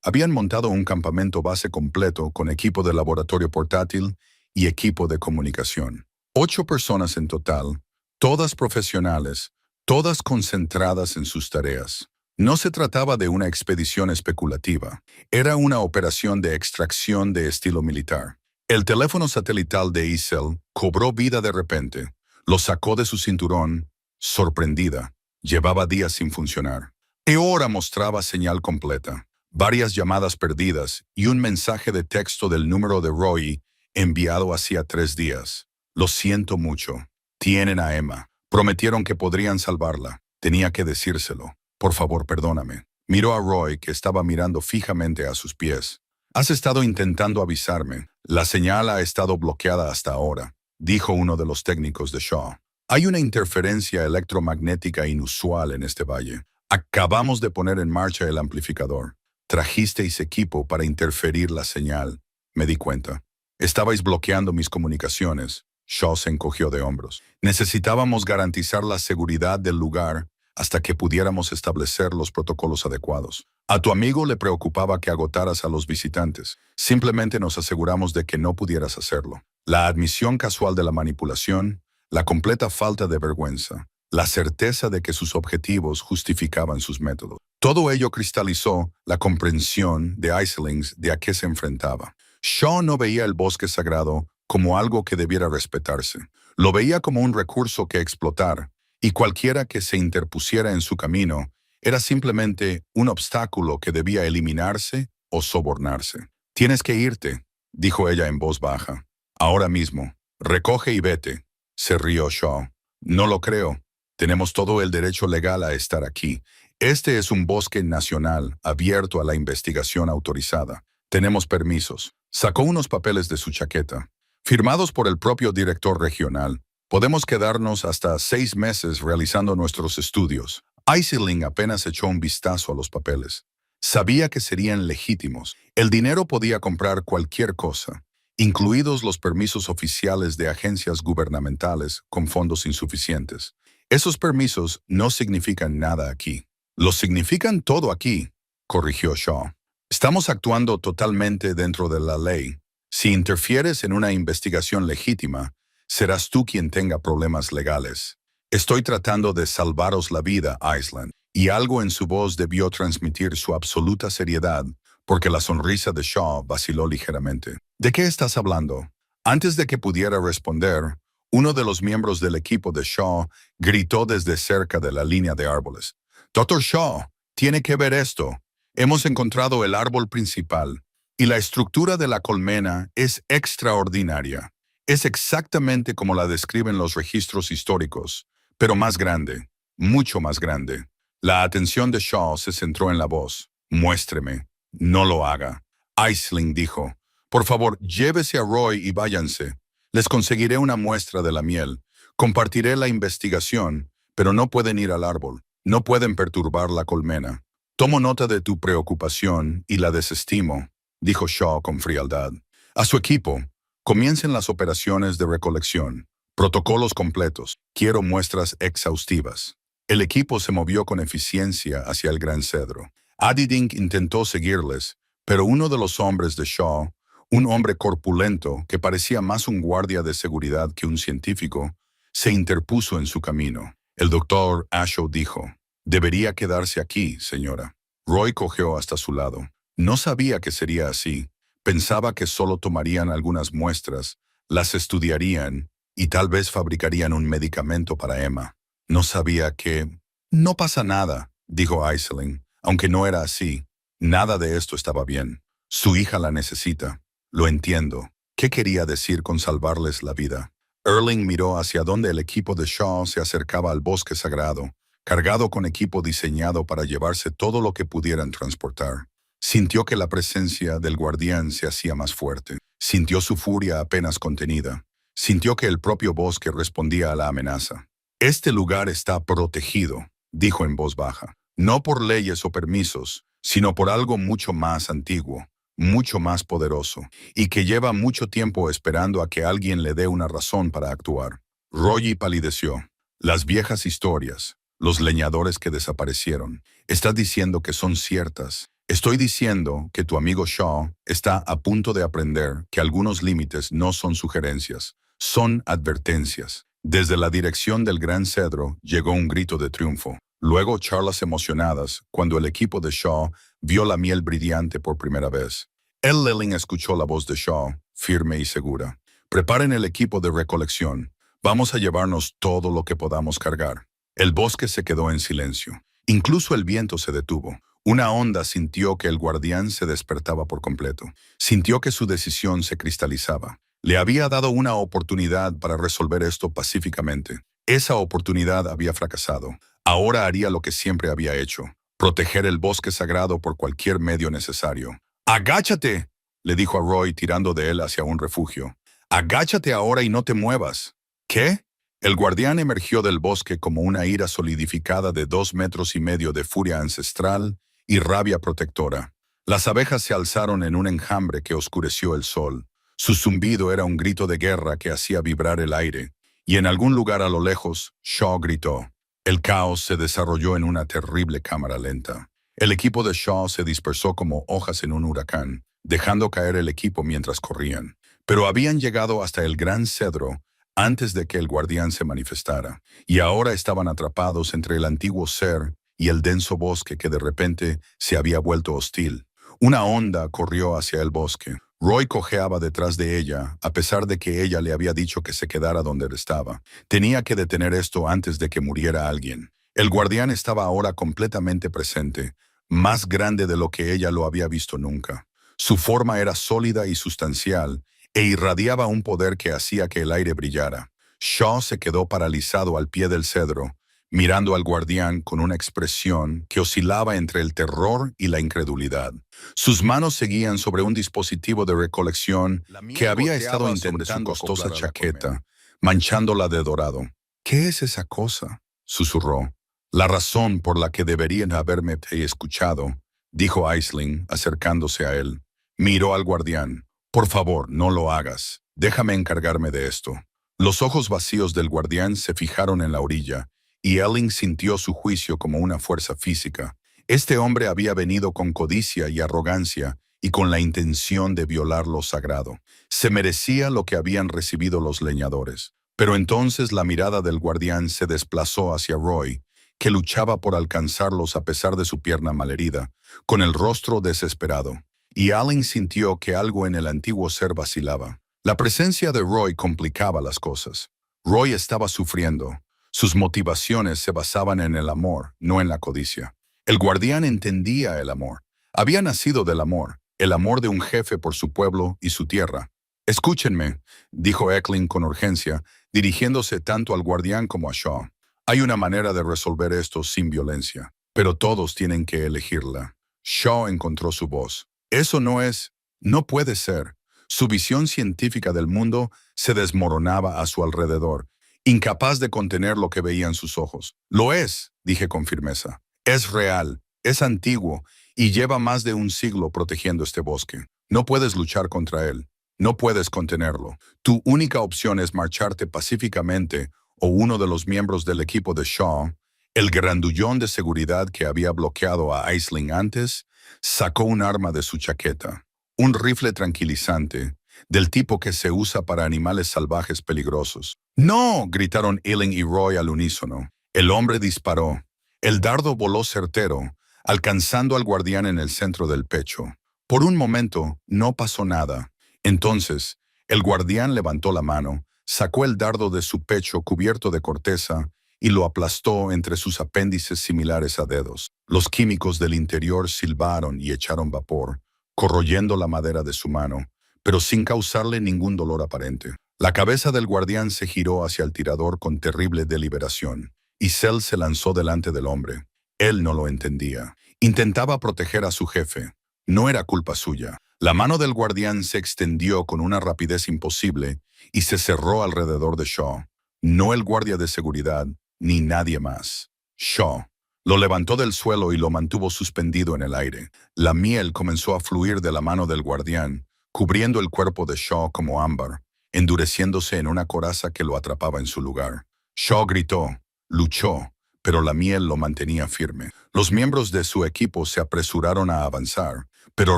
habían montado un campamento base completo con equipo de laboratorio portátil y equipo de comunicación. 8 personas en total, todas profesionales, todas concentradas en sus tareas. No se trataba de una expedición especulativa, era una operación de extracción de estilo militar. El teléfono satelital de Isel cobró vida de repente. Lo sacó de su cinturón, sorprendida. Llevaba días sin funcionar. Ahora mostraba señal completa, varias llamadas perdidas y un mensaje de texto del número de Roy enviado hacía 3 días. Lo siento mucho. Tienen a Emma. Prometieron que podrían salvarla. Tenía que decírselo. Por favor, perdóname. Miró a Roy, que estaba mirando fijamente a sus pies. Has estado intentando avisarme. La señal ha estado bloqueada hasta ahora, dijo uno de los técnicos de Shaw. Hay una interferencia electromagnética inusual en este valle. Acabamos de poner en marcha el amplificador. Trajisteis equipo para interferir la señal. Me di cuenta. Estabais bloqueando mis comunicaciones. Shaw se encogió de hombros. Necesitábamos garantizar la seguridad del lugar hasta que pudiéramos establecer los protocolos adecuados. A tu amigo le preocupaba que agotaras a los visitantes. Simplemente nos aseguramos de que no pudieras hacerlo. La admisión casual de la manipulación, la completa falta de vergüenza, la certeza de que sus objetivos justificaban sus métodos. Todo ello cristalizó la comprensión de Icelings de a qué se enfrentaba. Shaw no veía el bosque sagrado como algo que debiera respetarse. Lo veía como un recurso que explotar, y cualquiera que se interpusiera en su camino era simplemente un obstáculo que debía eliminarse o sobornarse. «Tienes que irte», dijo ella en voz baja. «Ahora mismo. Recoge y vete», se rió Shaw. «No lo creo. Tenemos todo el derecho legal a estar aquí. Este es un bosque nacional abierto a la investigación autorizada. Tenemos permisos». Sacó unos papeles de su chaqueta. «Firmados por el propio director regional. Podemos quedarnos hasta 6 meses realizando nuestros estudios». Iceling apenas echó un vistazo a los papeles. Sabía que serían legítimos. El dinero podía comprar cualquier cosa, incluidos los permisos oficiales de agencias gubernamentales con fondos insuficientes. Esos permisos no significan nada aquí. «Los significan todo aquí», corrigió Shaw. «Estamos actuando totalmente dentro de la ley. Si interfieres en una investigación legítima, serás tú quien tenga problemas legales. Estoy tratando de salvaros la vida, Iceland». Y algo en su voz debió transmitir su absoluta seriedad, porque la sonrisa de Shaw vaciló ligeramente. «¿De qué estás hablando?» Antes de que pudiera responder, uno de los miembros del equipo de Shaw gritó desde cerca de la línea de árboles. «Dr. Shaw, tiene que ver esto. Hemos encontrado el árbol principal, y la estructura de la colmena es extraordinaria. Es exactamente como la describen los registros históricos, pero más grande, mucho más grande». La atención de Shaw se centró en la voz. «Muéstreme. No lo haga». Iceling dijo. «Por favor, llévese a Roy y váyanse. Les conseguiré una muestra de la miel. Compartiré la investigación, pero no pueden ir al árbol. No pueden perturbar la colmena». «Tomo nota de tu preocupación y la desestimo», dijo Shaw con frialdad. «A su equipo, comiencen las operaciones de recolección. Protocolos completos. Quiero muestras exhaustivas». El equipo se movió con eficiencia hacia el Gran Cedro. Adidink intentó seguirles, pero uno de los hombres de Shaw, un hombre corpulento que parecía más un guardia de seguridad que un científico, se interpuso en su camino. El doctor Ashow dijo: «Debería quedarse aquí, señora». Roy cogió hasta su lado. No sabía que sería así. Pensaba que solo tomarían algunas muestras, las estudiarían y tal vez fabricarían un medicamento para Emma. No sabía que... «No pasa nada», dijo Iceling, aunque no era así. Nada de esto estaba bien. Su hija la necesita. Lo entiendo. ¿Qué quería decir con salvarles la vida? Erling miró hacia donde el equipo de Shaw se acercaba al bosque sagrado, cargado con equipo diseñado para llevarse todo lo que pudieran transportar. Sintió que la presencia del guardián se hacía más fuerte. Sintió su furia apenas contenida. Sintió que el propio bosque respondía a la amenaza. «Este lugar está protegido», dijo en voz baja. «No por leyes o permisos, sino por algo mucho más antiguo, mucho más poderoso, y que lleva mucho tiempo esperando a que alguien le dé una razón para actuar». Roy palideció. «Las viejas historias, los leñadores que desaparecieron, estás diciendo que son ciertas». «Estoy diciendo que tu amigo Shaw está a punto de aprender que algunos límites no son sugerencias, son advertencias». Desde la dirección del Gran Cedro llegó un grito de triunfo. Luego charlas emocionadas cuando el equipo de Shaw vio la miel brillante por primera vez. Lilling escuchó la voz de Shaw, firme y segura. «Preparen el equipo de recolección. Vamos a llevarnos todo lo que podamos cargar». El bosque se quedó en silencio. Incluso el viento se detuvo. Una onda sintió que el guardián se despertaba por completo. Sintió que su decisión se cristalizaba. Le había dado una oportunidad para resolver esto pacíficamente. Esa oportunidad había fracasado. Ahora haría lo que siempre había hecho: proteger el bosque sagrado por cualquier medio necesario. «¡Agáchate!», le dijo a Roy tirando de él hacia un refugio. «Agáchate ahora y no te muevas». «¿Qué?». El guardián emergió del bosque como una ira solidificada de 2,5 metros de furia ancestral y rabia protectora. Las abejas se alzaron en un enjambre que oscureció el sol. Su zumbido era un grito de guerra que hacía vibrar el aire, y en algún lugar a lo lejos, Shaw gritó. El caos se desarrolló en una terrible cámara lenta. El equipo de Shaw se dispersó como hojas en un huracán, dejando caer el equipo mientras corrían. Pero habían llegado hasta el Gran Cedro antes de que el guardián se manifestara, y ahora estaban atrapados entre el antiguo ser y el denso bosque que de repente se había vuelto hostil. Una onda corrió hacia el bosque. Roy cojeaba detrás de ella, a pesar de que ella le había dicho que se quedara donde estaba. Tenía que detener esto antes de que muriera alguien. El guardián estaba ahora completamente presente, más grande de lo que ella lo había visto nunca. Su forma era sólida y sustancial, e irradiaba un poder que hacía que el aire brillara. Shaw se quedó paralizado al pie del cedro, mirando al guardián con una expresión que oscilaba entre el terror y la incredulidad. Sus manos seguían sobre un dispositivo de recolección que había estado intentando su costosa chaqueta, manchándola de dorado. «¿Qué es esa cosa?», susurró. «La razón por la que deberían haberme escuchado», dijo Aisling, acercándose a él. Miró al guardián. «Por favor, no lo hagas. Déjame encargarme de esto». Los ojos vacíos del guardián se fijaron en la orilla, y Elling sintió su juicio como una fuerza física. Este hombre había venido con codicia y arrogancia y con la intención de violar lo sagrado. Se merecía lo que habían recibido los leñadores. Pero entonces la mirada del guardián se desplazó hacia Roy, que luchaba por alcanzarlos a pesar de su pierna malherida, con el rostro desesperado. Y Allen sintió que algo en el antiguo ser vacilaba. La presencia de Roy complicaba las cosas. Roy estaba sufriendo. Sus motivaciones se basaban en el amor, no en la codicia. El guardián entendía el amor. Había nacido del amor, el amor de un jefe por su pueblo y su tierra. «Escúchenme», dijo Eckling con urgencia, dirigiéndose tanto al guardián como a Shaw. «Hay una manera de resolver esto sin violencia, pero todos tienen que elegirla». Shaw encontró su voz. «Eso no puede ser». Su visión científica del mundo se desmoronaba a su alrededor, incapaz de contener lo que veían sus ojos. «Lo es», dije con firmeza. «Es real, es antiguo y lleva más de un siglo protegiendo este bosque. No puedes luchar contra él, no puedes contenerlo. Tu única opción es marcharte pacíficamente o uno de los miembros del equipo de Shaw, el grandullón de seguridad que había bloqueado a Aisling antes, sacó un arma de su chaqueta, un rifle tranquilizante, del tipo que se usa para animales salvajes peligrosos. «¡No!», gritaron Elling y Roy al unísono. El hombre disparó. El dardo voló certero, alcanzando al guardián en el centro del pecho. Por un momento, no pasó nada. Entonces, el guardián levantó la mano, sacó el dardo de su pecho cubierto de corteza y lo aplastó entre sus apéndices similares a dedos. Los químicos del interior silbaron y echaron vapor, corroyendo la madera de su mano, pero sin causarle ningún dolor aparente. La cabeza del guardián se giró hacia el tirador con terrible deliberación, y Cell se lanzó delante del hombre. Él no lo entendía. Intentaba proteger a su jefe. No era culpa suya. La mano del guardián se extendió con una rapidez imposible y se cerró alrededor de Shaw. No el guardia de seguridad, ni nadie más. Shaw. Lo levantó del suelo y lo mantuvo suspendido en el aire. La miel comenzó a fluir de la mano del guardián, cubriendo el cuerpo de Shaw como ámbar, endureciéndose en una coraza que lo atrapaba en su lugar. Shaw gritó, luchó, pero la miel lo mantenía firme. Los miembros de su equipo se apresuraron a avanzar, pero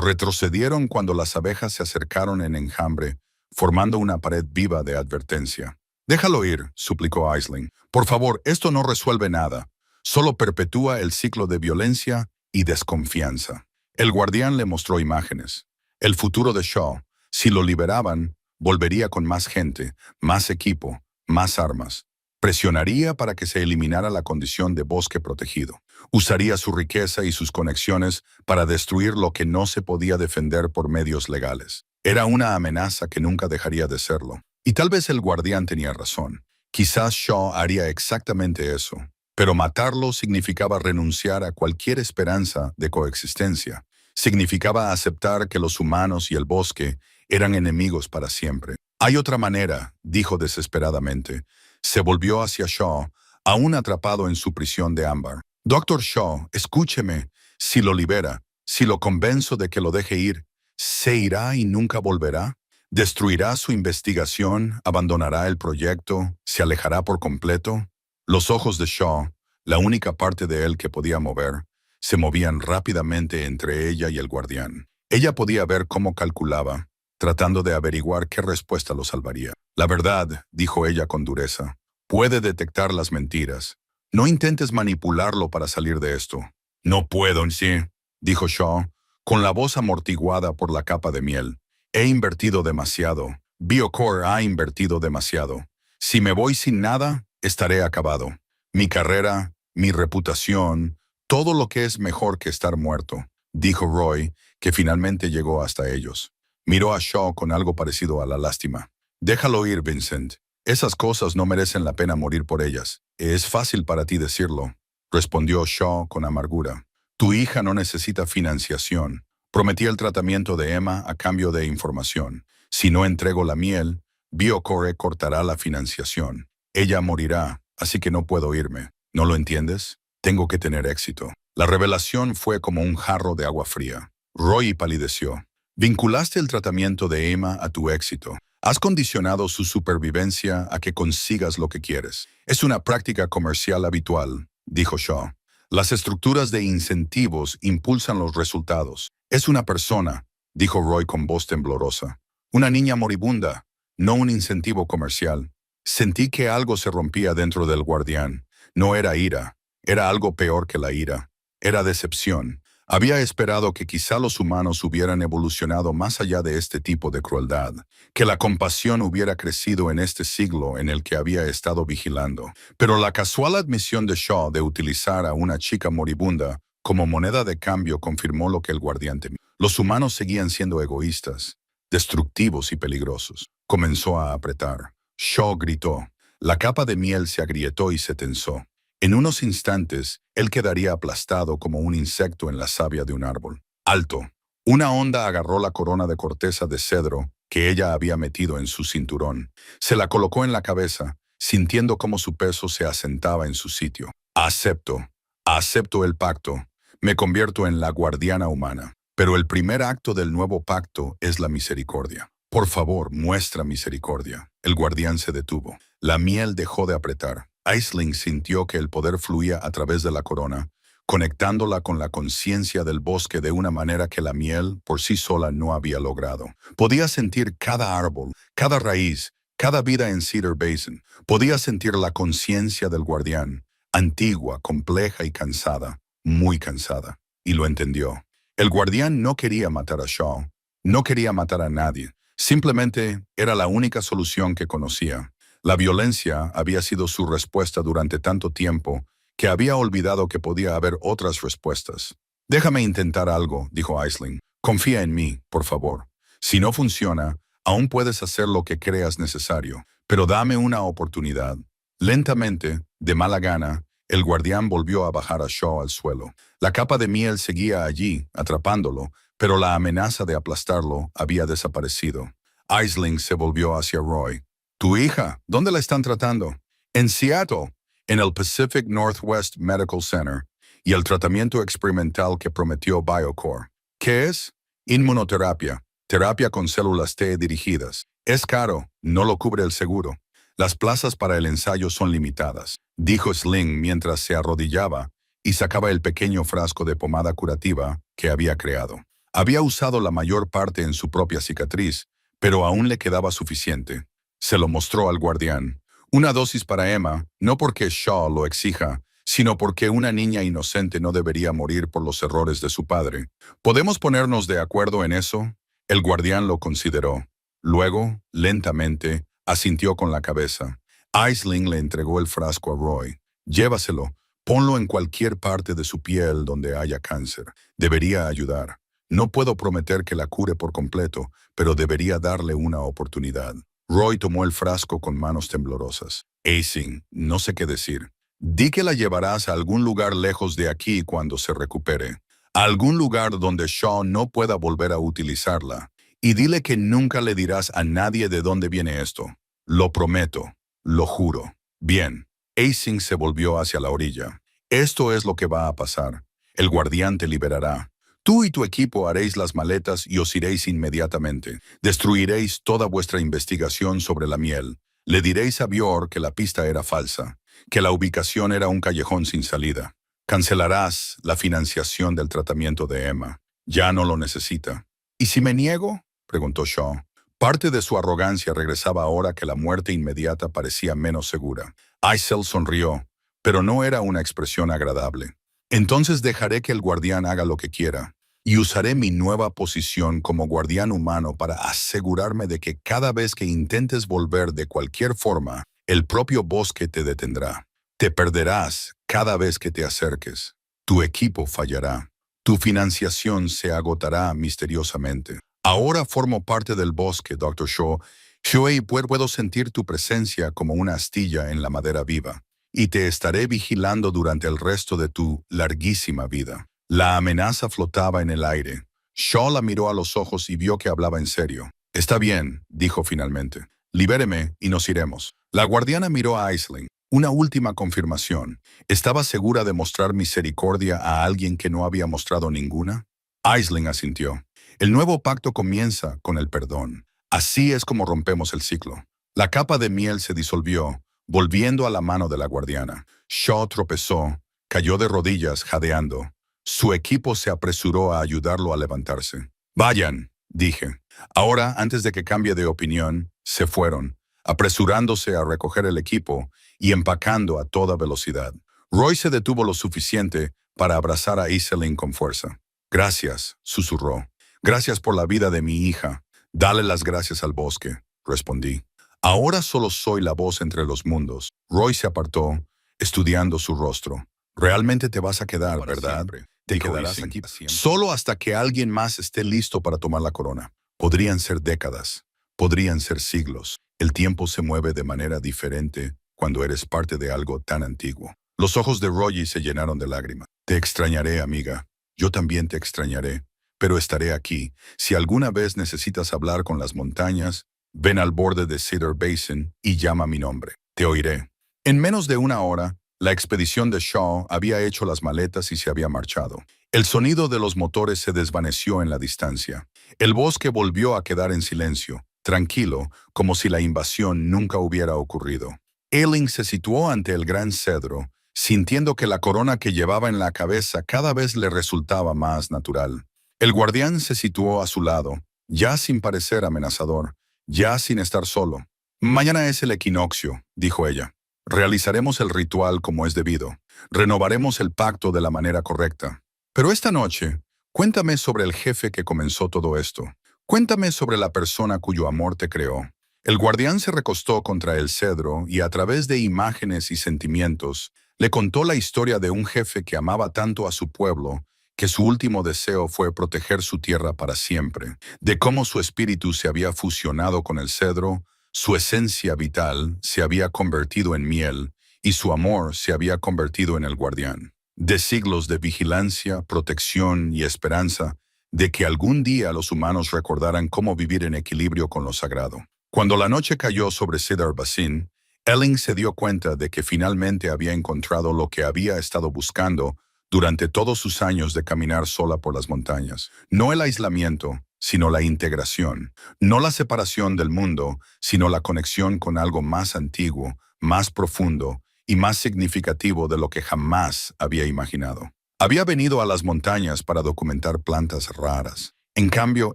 retrocedieron cuando las abejas se acercaron en enjambre, formando una pared viva de advertencia. «Déjalo ir», suplicó Aisling. «Por favor, esto no resuelve nada. Solo perpetúa el ciclo de violencia y desconfianza». El guardián le mostró imágenes. El futuro de Shaw, si lo liberaban, volvería con más gente, más equipo, más armas. Presionaría para que se eliminara la condición de bosque protegido. Usaría su riqueza y sus conexiones para destruir lo que no se podía defender por medios legales. Era una amenaza que nunca dejaría de serlo. Y tal vez el guardián tenía razón. Quizás Shaw haría exactamente eso. Pero matarlo significaba renunciar a cualquier esperanza de coexistencia. Significaba aceptar que los humanos y el bosque eran enemigos para siempre. «Hay otra manera», dijo desesperadamente. Se volvió hacia Shaw, aún atrapado en su prisión de ámbar. «Dr. Shaw, escúcheme. Si lo libera, si lo convenzo de que lo deje ir, ¿se irá y nunca volverá? ¿Destruirá su investigación, abandonará el proyecto, se alejará por completo?» Los ojos de Shaw, la única parte de él que podía mover, se movían rápidamente entre ella y el guardián. Ella podía ver cómo calculaba, tratando de averiguar qué respuesta lo salvaría. La verdad, dijo ella con dureza, puede detectar las mentiras. No intentes manipularlo para salir de esto. No puedo, sí, dijo Shaw, con la voz amortiguada por la capa de miel. He invertido demasiado. BioCore ha invertido demasiado. Si me voy sin nada, estaré acabado. Mi carrera, mi reputación, todo lo que es mejor que estar muerto, dijo Roy, que finalmente llegó hasta ellos. Miró a Shaw con algo parecido a la lástima. Déjalo ir, Vincent. Esas cosas no merecen la pena morir por ellas. Es fácil para ti decirlo, respondió Shaw con amargura. Tu hija no necesita financiación. Prometí el tratamiento de Emma a cambio de información. Si no entrego la miel, BioCore cortará la financiación. Ella morirá, así que no puedo irme. ¿No lo entiendes? Tengo que tener éxito. La revelación fue como un jarro de agua fría. Roy palideció. Vinculaste el tratamiento de Emma a tu éxito. Has condicionado su supervivencia a que consigas lo que quieres. Es una práctica comercial habitual, dijo Shaw. Las estructuras de incentivos impulsan los resultados. Es una persona, dijo Roy con voz temblorosa. Una niña moribunda, no un incentivo comercial. Sentí que algo se rompía dentro del guardián. No era ira, era algo peor que la ira. Era decepción. Había esperado que quizá los humanos hubieran evolucionado más allá de este tipo de crueldad, que la compasión hubiera crecido en este siglo en el que había estado vigilando. Pero la casual admisión de Shaw de utilizar a una chica moribunda como moneda de cambio confirmó lo que el guardián temía. Los humanos seguían siendo egoístas, destructivos y peligrosos. Comenzó a apretar. Shaw gritó. La capa de miel se agrietó y se tensó. En unos instantes, él quedaría aplastado como un insecto en la savia de un árbol. ¡Alto! Una onda agarró la corona de corteza de cedro que ella había metido en su cinturón. Se la colocó en la cabeza, sintiendo cómo su peso se asentaba en su sitio. Acepto el pacto. Me convierto en la guardiana humana. Pero el primer acto del nuevo pacto es la misericordia. Por favor, muestra misericordia. El guardián se detuvo. La miel dejó de apretar. Aisling sintió que el poder fluía a través de la corona, conectándola con la conciencia del bosque de una manera que la miel por sí sola no había logrado. Podía sentir cada árbol, cada raíz, cada vida en Cedar Basin. Podía sentir la conciencia del guardián, antigua, compleja y cansada, muy cansada. Y lo entendió. El guardián no quería matar a Shaw, no quería matar a nadie. Simplemente era la única solución que conocía. La violencia había sido su respuesta durante tanto tiempo que había olvidado que podía haber otras respuestas. Déjame intentar algo, dijo Aisling. Confía en mí, por favor. Si no funciona, aún puedes hacer lo que creas necesario, pero dame una oportunidad. Lentamente, de mala gana, el guardián volvió a bajar a Shaw al suelo. La capa de miel seguía allí, atrapándolo, pero la amenaza de aplastarlo había desaparecido. Aisling se volvió hacia Roy. «Tu hija, ¿dónde la están tratando?» «En Seattle, en el Pacific Northwest Medical Center, y el tratamiento experimental que prometió BioCore. ¿Qué es? Inmunoterapia, terapia con células T dirigidas. Es caro, no lo cubre el seguro. Las plazas para el ensayo son limitadas», dijo Sling mientras se arrodillaba y sacaba el pequeño frasco de pomada curativa que había creado. Había usado la mayor parte en su propia cicatriz, pero aún le quedaba suficiente. Se lo mostró al guardián. Una dosis para Emma, no porque Shaw lo exija, sino porque una niña inocente no debería morir por los errores de su padre. ¿Podemos ponernos de acuerdo en eso? El guardián lo consideró. Luego, lentamente, asintió con la cabeza. Aisling le entregó el frasco a Roy. Llévaselo. Ponlo en cualquier parte de su piel donde haya cáncer. Debería ayudar. No puedo prometer que la cure por completo, pero debería darle una oportunidad. Roy tomó el frasco con manos temblorosas. Aisling, no sé qué decir. Di que la llevarás a algún lugar lejos de aquí cuando se recupere. A algún lugar donde Shaw no pueda volver a utilizarla. Y dile que nunca le dirás a nadie de dónde viene esto. Lo prometo. Lo juro. Bien. Aisling se volvió hacia la orilla. Esto es lo que va a pasar. El guardián te liberará. Tú y tu equipo haréis las maletas y os iréis inmediatamente. Destruiréis toda vuestra investigación sobre la miel. Le diréis a Björk que la pista era falsa, que la ubicación era un callejón sin salida. Cancelarás la financiación del tratamiento de Emma. Ya no lo necesita. ¿Y si me niego?, preguntó Shaw. Parte de su arrogancia regresaba ahora que la muerte inmediata parecía menos segura. Aisel sonrió, pero no era una expresión agradable. Entonces dejaré que el guardián haga lo que quiera, y usaré mi nueva posición como guardián humano para asegurarme de que cada vez que intentes volver de cualquier forma, el propio bosque te detendrá. Te perderás cada vez que te acerques. Tu equipo fallará. Tu financiación se agotará misteriosamente. Ahora formo parte del bosque, Dr. Shaw. Shuei, puedo sentir tu presencia como una astilla en la madera viva, y te estaré vigilando durante el resto de tu larguísima vida. La amenaza flotaba en el aire. Shaw la miró a los ojos y vio que hablaba en serio. Está bien, dijo finalmente. Libéreme y nos iremos. La guardiana miró a Aisling. Una última confirmación. ¿Estaba segura de mostrar misericordia a alguien que no había mostrado ninguna? Aisling asintió. El nuevo pacto comienza con el perdón. Así es como rompemos el ciclo. La capa de miel se disolvió, volviendo a la mano de la guardiana. Shaw tropezó, cayó de rodillas, jadeando. Su equipo se apresuró a ayudarlo a levantarse. Vayan, dije. Ahora, antes de que cambie de opinión, se fueron, apresurándose a recoger el equipo y empacando a toda velocidad. Roy se detuvo lo suficiente para abrazar a Iselin con fuerza. Gracias, susurró. Gracias por la vida de mi hija. Dale las gracias al bosque, respondí. Ahora solo soy la voz entre los mundos. Roy se apartó, estudiando su rostro. Realmente te vas a quedar, ¿verdad? Te quedarás aquí solo hasta que alguien más esté listo para tomar la corona. Podrían ser décadas, podrían ser siglos. El tiempo se mueve de manera diferente cuando eres parte de algo tan antiguo. Los ojos de Roy se llenaron de lágrimas. Te extrañaré, amiga. Yo también te extrañaré. Pero estaré aquí. Si alguna vez necesitas hablar con las montañas, ven al borde de Cedar Basin y llama mi nombre. Te oiré. En menos de una hora, la expedición de Shaw había hecho las maletas y se había marchado. El sonido de los motores se desvaneció en la distancia. El bosque volvió a quedar en silencio, tranquilo, como si la invasión nunca hubiera ocurrido. Ailing se situó ante el gran cedro, sintiendo que la corona que llevaba en la cabeza cada vez le resultaba más natural. El guardián se situó a su lado, ya sin parecer amenazador, ya sin estar solo. Mañana es el equinoccio, dijo ella. Realizaremos el ritual como es debido. Renovaremos el pacto de la manera correcta. Pero esta noche, cuéntame sobre el jefe que comenzó todo esto. Cuéntame sobre la persona cuyo amor te creó. El guardián se recostó contra el cedro y a través de imágenes y sentimientos, le contó la historia de un jefe que amaba tanto a su pueblo que su último deseo fue proteger su tierra para siempre, de cómo su espíritu se había fusionado con el cedro, su esencia vital se había convertido en miel y su amor se había convertido en el guardián. De siglos de vigilancia, protección y esperanza, de que algún día los humanos recordaran cómo vivir en equilibrio con lo sagrado. Cuando la noche cayó sobre Cedar Basin, Ailing se dio cuenta de que finalmente había encontrado lo que había estado buscando durante todos sus años de caminar sola por las montañas. No el aislamiento, sino la integración. No la separación del mundo, sino la conexión con algo más antiguo, más profundo y más significativo de lo que jamás había imaginado. Había venido a las montañas para documentar plantas raras. En cambio,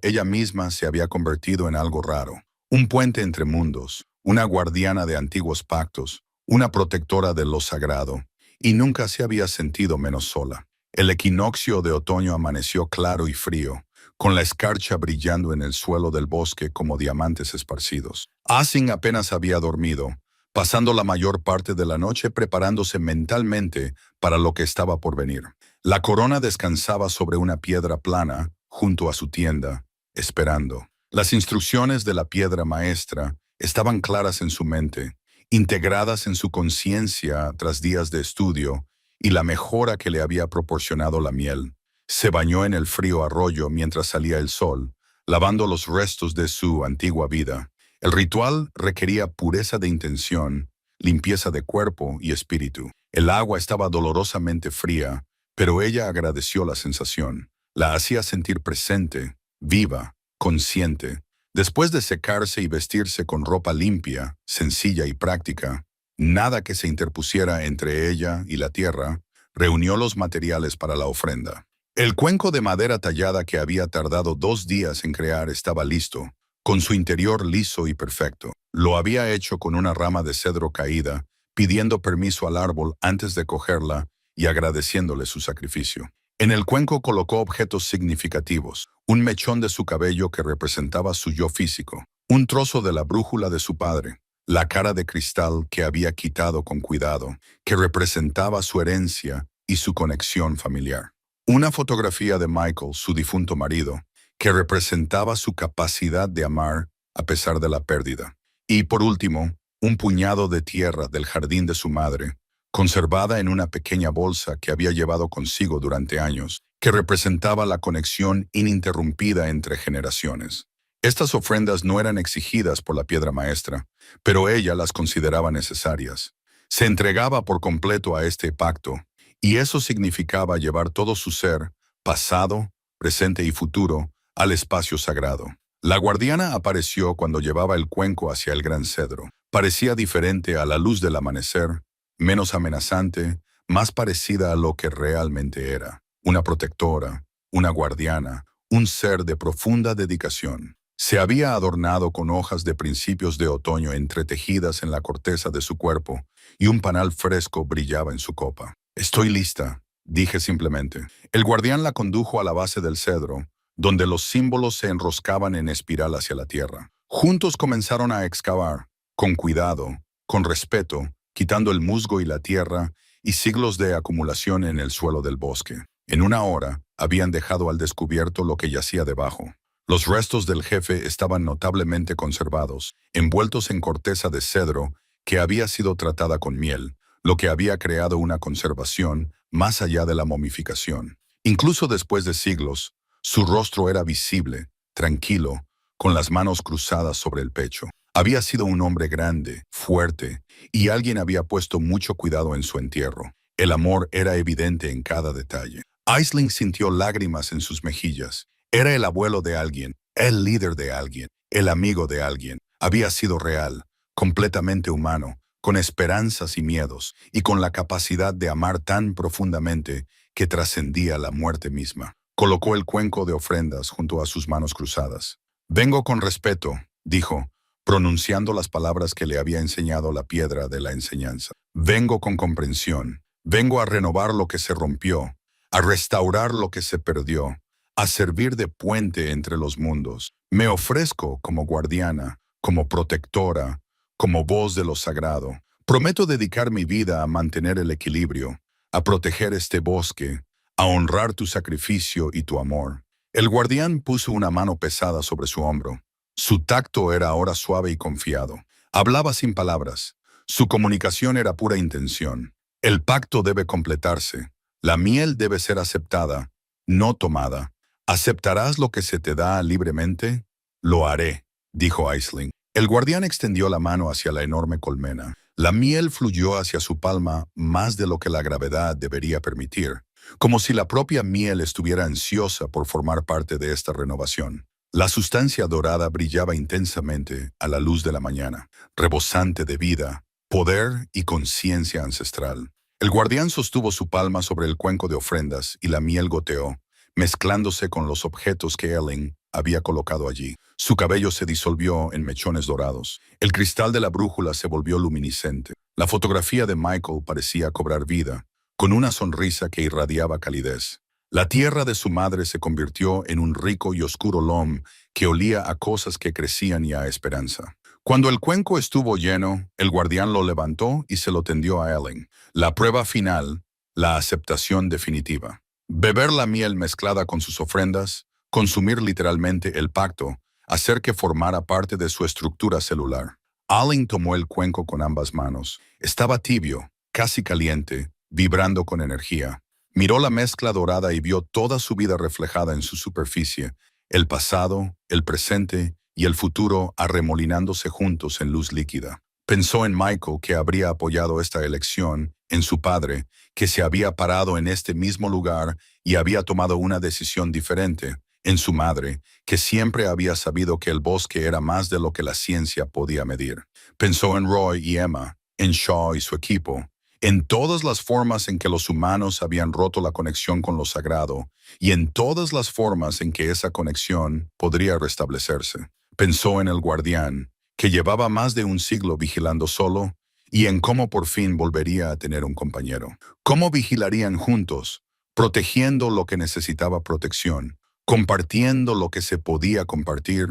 ella misma se había convertido en algo raro. Un puente entre mundos, una guardiana de antiguos pactos, una protectora de lo sagrado. Y nunca se había sentido menos sola. El equinoccio de otoño amaneció claro y frío, con la escarcha brillando en el suelo del bosque como diamantes esparcidos. Asin apenas había dormido, pasando la mayor parte de la noche preparándose mentalmente para lo que estaba por venir. La corona descansaba sobre una piedra plana, junto a su tienda, esperando. Las instrucciones de la piedra maestra estaban claras en su mente, integradas en su conciencia tras días de estudio y la mejora que le había proporcionado la miel. Se bañó en el frío arroyo mientras salía el sol, lavando los restos de su antigua vida. El ritual requería pureza de intención, limpieza de cuerpo y espíritu. El agua estaba dolorosamente fría, pero ella agradeció la sensación. La hacía sentir presente, viva, consciente. Después de secarse y vestirse con ropa limpia, sencilla y práctica, nada que se interpusiera entre ella y la tierra, reunió los materiales para la ofrenda. El cuenco de madera tallada que había tardado 2 días en crear estaba listo, con su interior liso y perfecto. Lo había hecho con una rama de cedro caída, pidiendo permiso al árbol antes de cogerla y agradeciéndole su sacrificio. En el cuenco colocó objetos significativos, un mechón de su cabello que representaba su yo físico, un trozo de la brújula de su padre, la cara de cristal que había quitado con cuidado, que representaba su herencia y su conexión familiar. Una fotografía de Michael, su difunto marido, que representaba su capacidad de amar a pesar de la pérdida. Y por último, un puñado de tierra del jardín de su madre, conservada en una pequeña bolsa que había llevado consigo durante años, que representaba la conexión ininterrumpida entre generaciones. Estas ofrendas no eran exigidas por la piedra maestra, pero ella las consideraba necesarias. Se entregaba por completo a este pacto, y eso significaba llevar todo su ser, pasado, presente y futuro, al espacio sagrado. La guardiana apareció cuando llevaba el cuenco hacia el gran cedro. Parecía diferente a la luz del amanecer, menos amenazante, más parecida a lo que realmente era. Una protectora, una guardiana, un ser de profunda dedicación. Se había adornado con hojas de principios de otoño entretejidas en la corteza de su cuerpo, y un panal fresco brillaba en su copa. «Estoy lista», dije simplemente. El guardián la condujo a la base del cedro, donde los símbolos se enroscaban en espiral hacia la tierra. Juntos comenzaron a excavar, con cuidado, con respeto, quitando el musgo y la tierra y siglos de acumulación en el suelo del bosque. En una hora, habían dejado al descubierto lo que yacía debajo. Los restos del jefe estaban notablemente conservados, envueltos en corteza de cedro que había sido tratada con miel, lo que había creado una conservación más allá de la momificación. Incluso después de siglos, su rostro era visible, tranquilo, con las manos cruzadas sobre el pecho. Había sido un hombre grande, fuerte, y alguien había puesto mucho cuidado en su entierro. El amor era evidente en cada detalle. Aisling sintió lágrimas en sus mejillas. Era el abuelo de alguien, el líder de alguien, el amigo de alguien. Había sido real, completamente humano, con esperanzas y miedos, y con la capacidad de amar tan profundamente que trascendía la muerte misma. Colocó el cuenco de ofrendas junto a sus manos cruzadas. «Vengo con respeto», dijo, pronunciando las palabras que le había enseñado la piedra de la enseñanza. «Vengo con comprensión. Vengo a renovar lo que se rompió, a restaurar lo que se perdió, a servir de puente entre los mundos. Me ofrezco como guardiana, como protectora, como voz de lo sagrado. Prometo dedicar mi vida a mantener el equilibrio, a proteger este bosque, a honrar tu sacrificio y tu amor». El guardián puso una mano pesada sobre su hombro. Su tacto era ahora suave y confiado. Hablaba sin palabras. Su comunicación era pura intención. El pacto debe completarse. La miel debe ser aceptada, no tomada. ¿Aceptarás lo que se te da libremente? «Lo haré», dijo Aisling. El guardián extendió la mano hacia la enorme colmena. La miel fluyó hacia su palma más de lo que la gravedad debería permitir, como si la propia miel estuviera ansiosa por formar parte de esta renovación. La sustancia dorada brillaba intensamente a la luz de la mañana, rebosante de vida, poder y conciencia ancestral. El guardián sostuvo su palma sobre el cuenco de ofrendas y la miel goteó, mezclándose con los objetos que Elling había colocado allí. Su cabello se disolvió en mechones dorados. El cristal de la brújula se volvió luminiscente. La fotografía de Michael parecía cobrar vida, con una sonrisa que irradiaba calidez. La tierra de su madre se convirtió en un rico y oscuro loam que olía a cosas que crecían y a esperanza. Cuando el cuenco estuvo lleno, el guardián lo levantó y se lo tendió a Elling. La prueba final, la aceptación definitiva. Beber la miel mezclada con sus ofrendas, consumir literalmente el pacto, hacer que formara parte de su estructura celular. Elling tomó el cuenco con ambas manos. Estaba tibio, casi caliente, vibrando con energía. Miró la mezcla dorada y vio toda su vida reflejada en su superficie, el pasado, el presente y el futuro arremolinándose juntos en luz líquida. Pensó en Michael, que habría apoyado esta elección, en su padre, que se había parado en este mismo lugar y había tomado una decisión diferente, en su madre, que siempre había sabido que el bosque era más de lo que la ciencia podía medir. Pensó en Roy y Emma, en Shaw y su equipo, en todas las formas en que los humanos habían roto la conexión con lo sagrado y en todas las formas en que esa conexión podría restablecerse. Pensó en el guardián, que llevaba más de un siglo vigilando solo, y en cómo por fin volvería a tener un compañero. Cómo vigilarían juntos, protegiendo lo que necesitaba protección, compartiendo lo que se podía compartir,